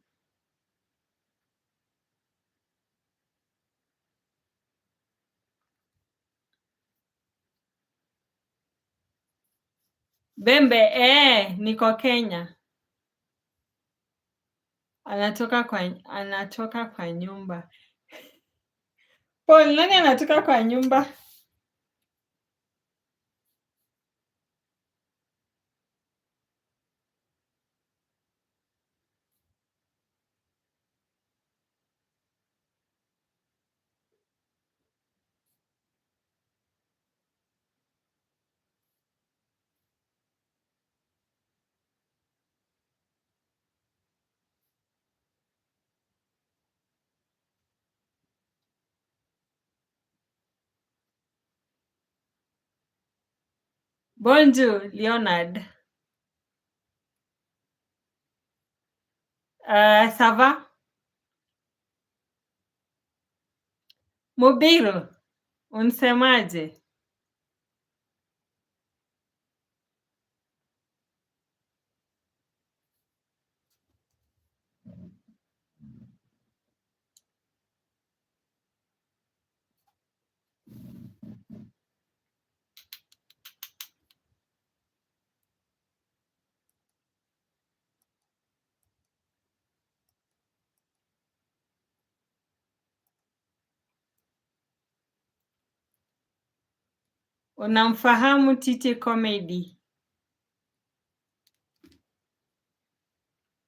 Bembe, niko Kenya. Anatoka kwa nyumba. Paul, nani anatoka kwa nyumba? Bonjour, Leonard. Ça va? Mubiru, unsemaje? Unamfahamu Titi Comedy?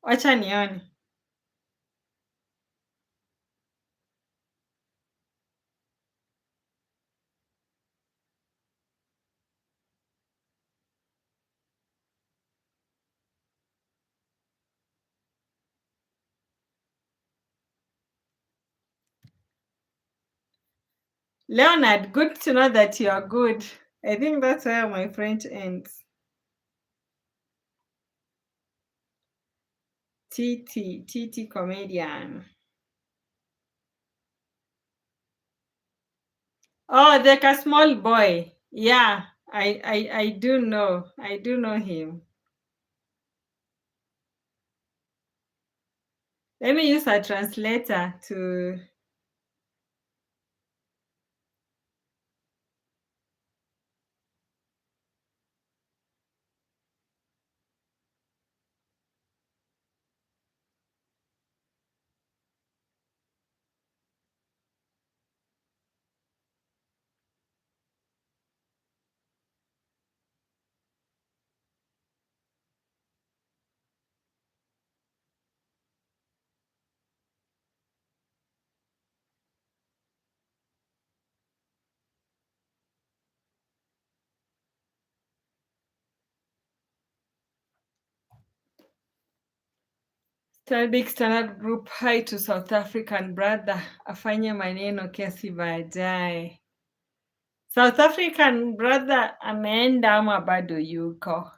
Wacha nione. Leonard, good to know that you are good. I think that's where my French ends. TT comedian. Oh, like a small boy. Yeah, I do know. I do know him. Let me use a translator to. Big Standard Group, hi to South African brother, afanye maneno kesi baadaye. South African brother ameenda ama bado yuko?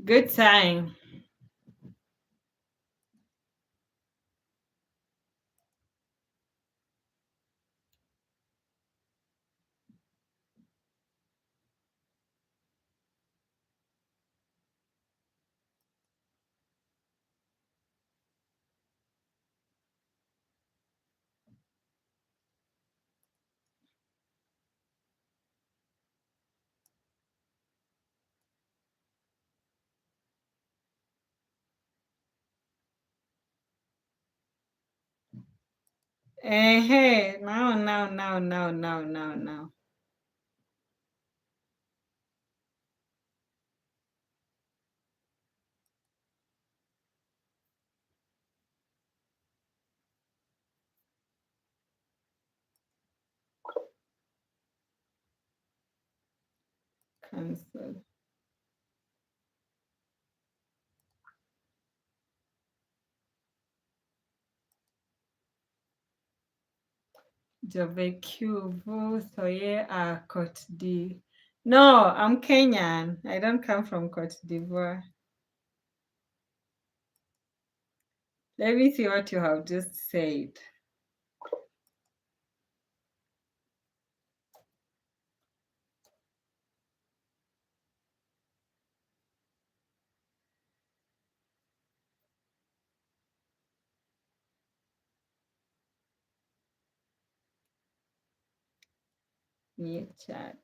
Good time. Hey, now. Cancel. Je vécu, vous soyez à Côte d'Ivoire. No, I'm Kenyan. I don't come from Côte d'Ivoire. Let me see what you have just said. Mute chat.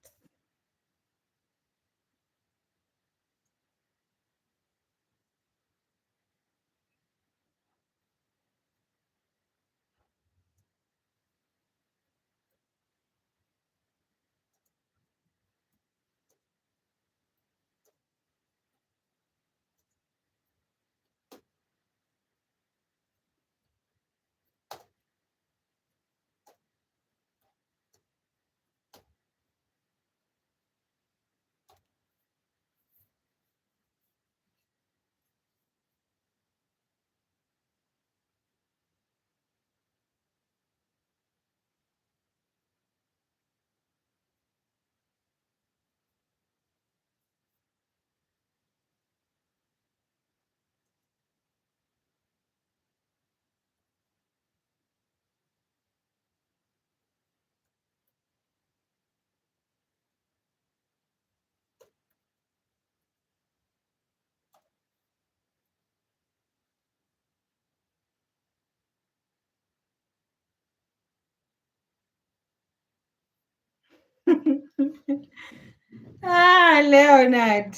Leonard.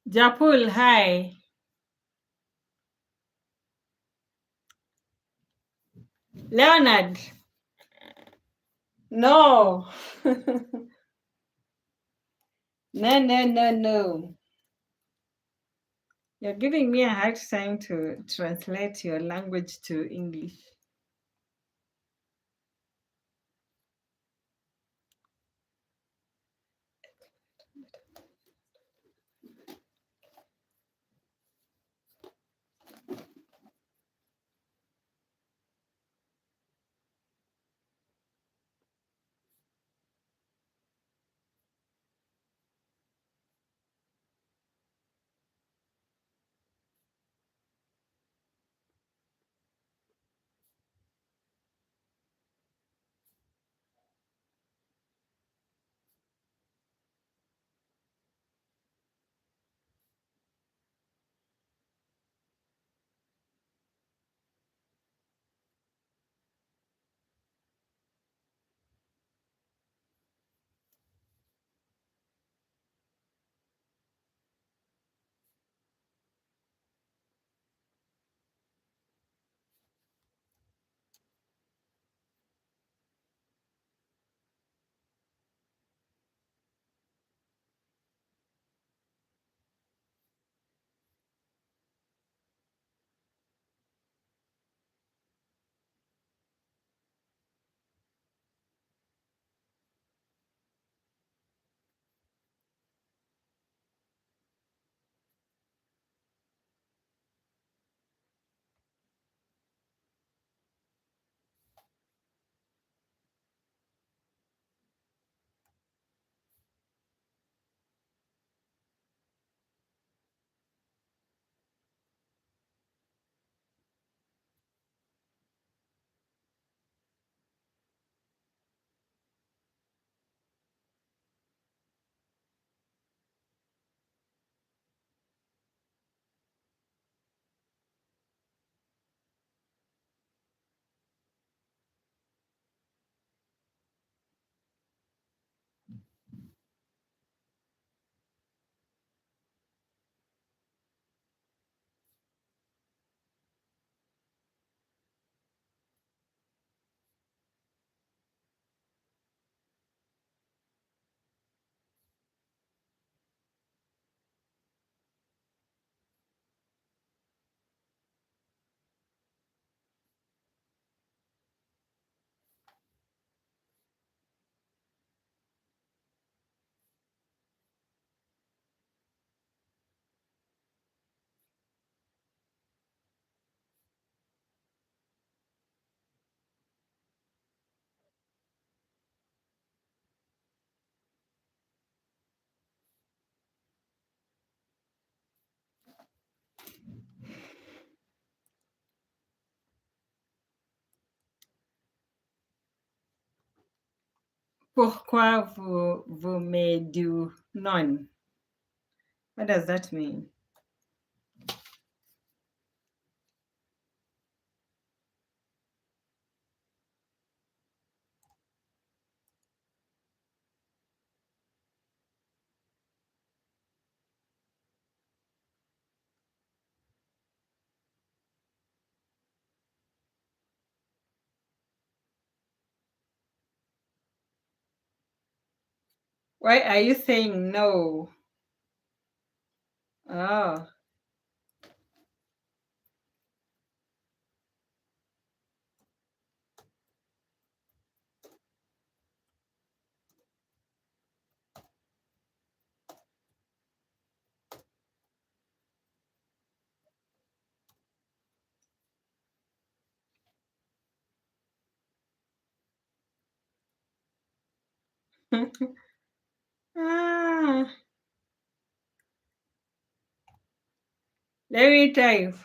Japul, hi. Leonard. No. No, no, no, no. You're giving me a hard time to translate your language to English. Pourquoi vous me do non? What does that mean? Why are you saying no? Oh. Ah, let me type.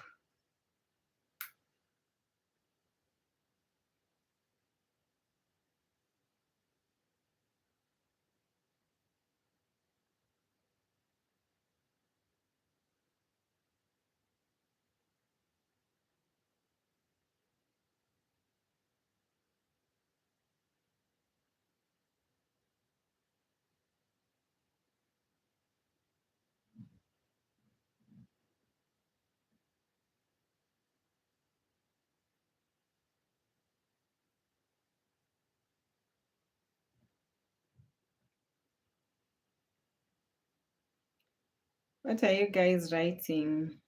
What are you guys writing?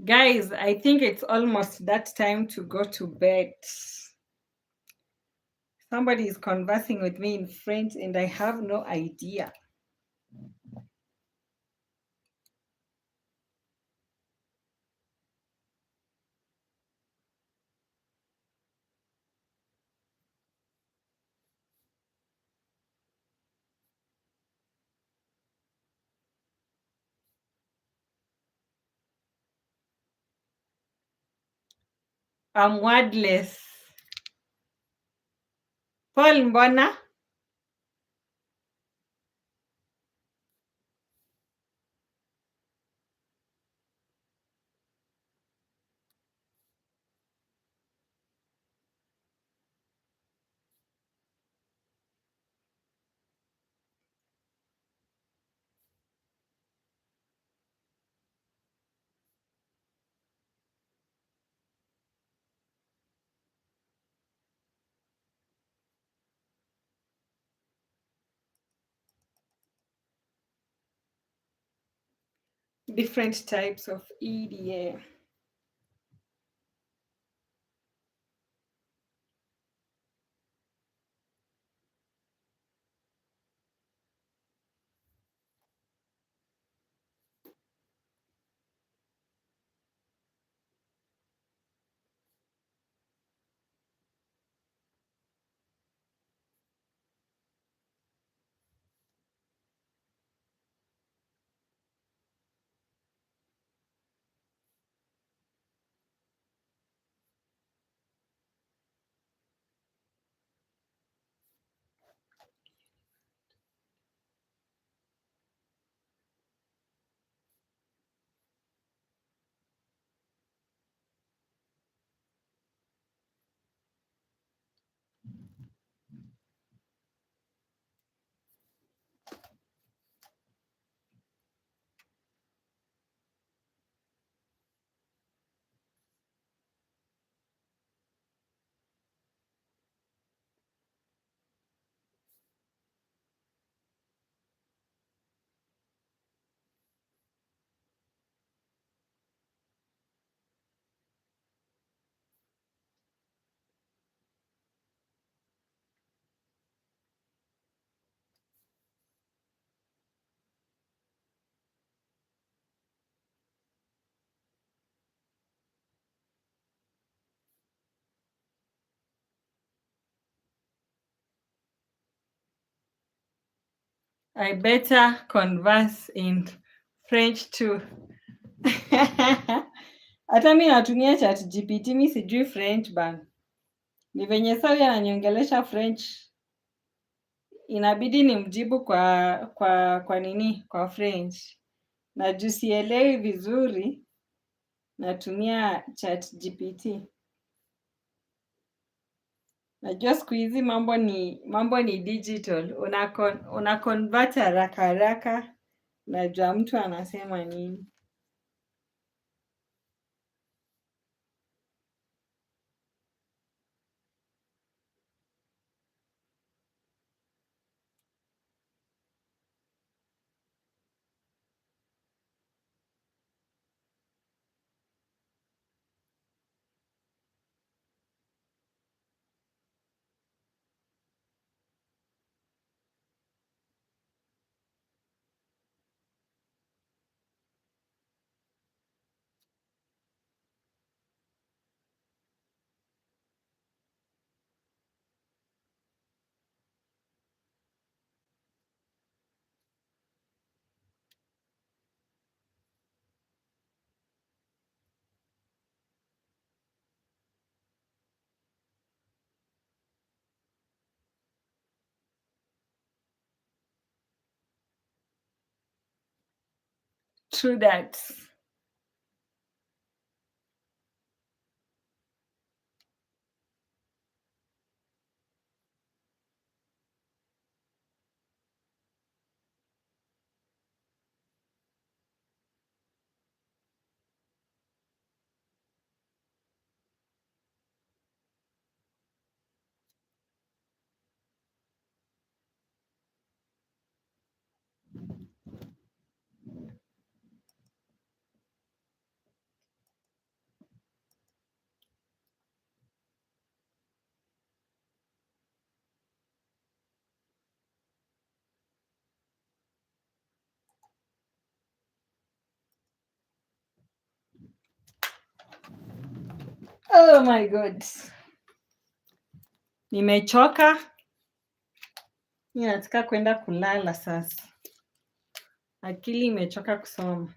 Guys, I think it's almost that time to go to bed. Somebody is conversing with me in French and I have no idea. I'm wordless. Paul Mbona? Different types of EDA. I better converse in French too. Hata mi natumia chat GPT, mi sijui French bana. Ni venye Sawi ananiongelesha French, inabidi nimjibu kwa nini, kwa French. Na juu sielewi vizuri, natumia chat GPT. Najua siku hizi mambo ni digital, una convert haraka haraka, najua mtu anasema nini. True that. Oh my god, nimechoka. Mi nataka kwenda kulala sasa, akili imechoka kusoma.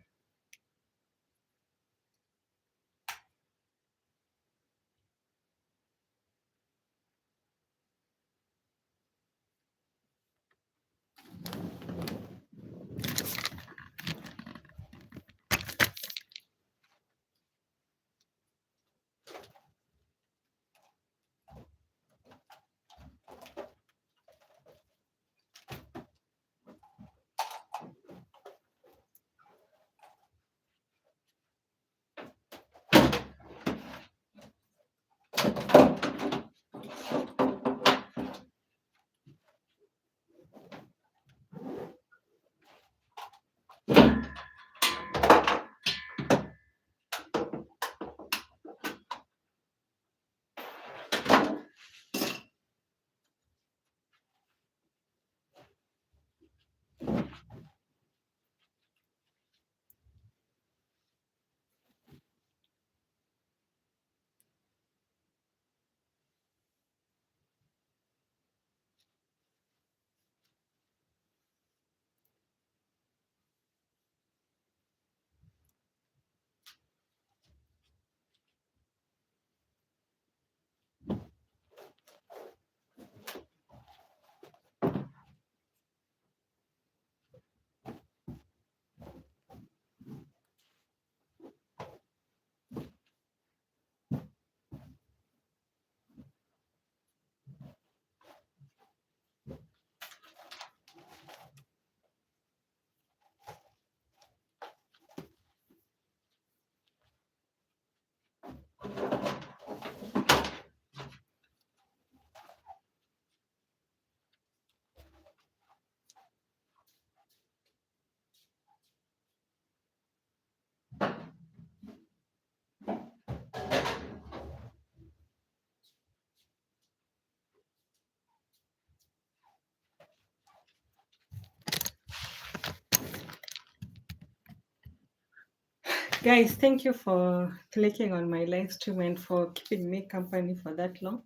Guys, thank you for clicking on my live stream and for keeping me company for that long.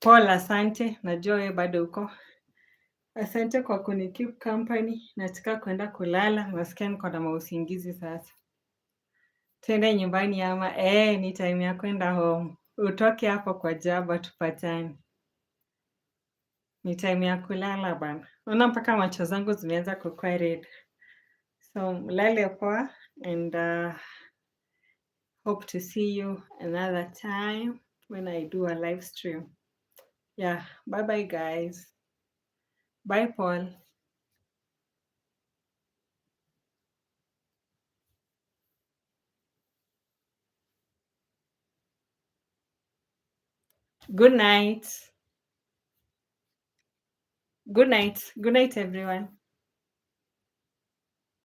Paul, asante, najua wewe bado uko. Asante kwa kuni keep company. Nataka kwenda kulala, nasikia niko na mausingizi sasa. Twende nyumbani ama ni time ya kwenda home. Utoke hapo kwa jaba tupatane. Ni time ya kulala bana. Naona mpaka macho zangu zimeanza kukuwa red. So mlale poa and hope to see you another time when I do a live stream. Yeah, bye bye guys. Bye Paul. Good night. Good night. Good night everyone.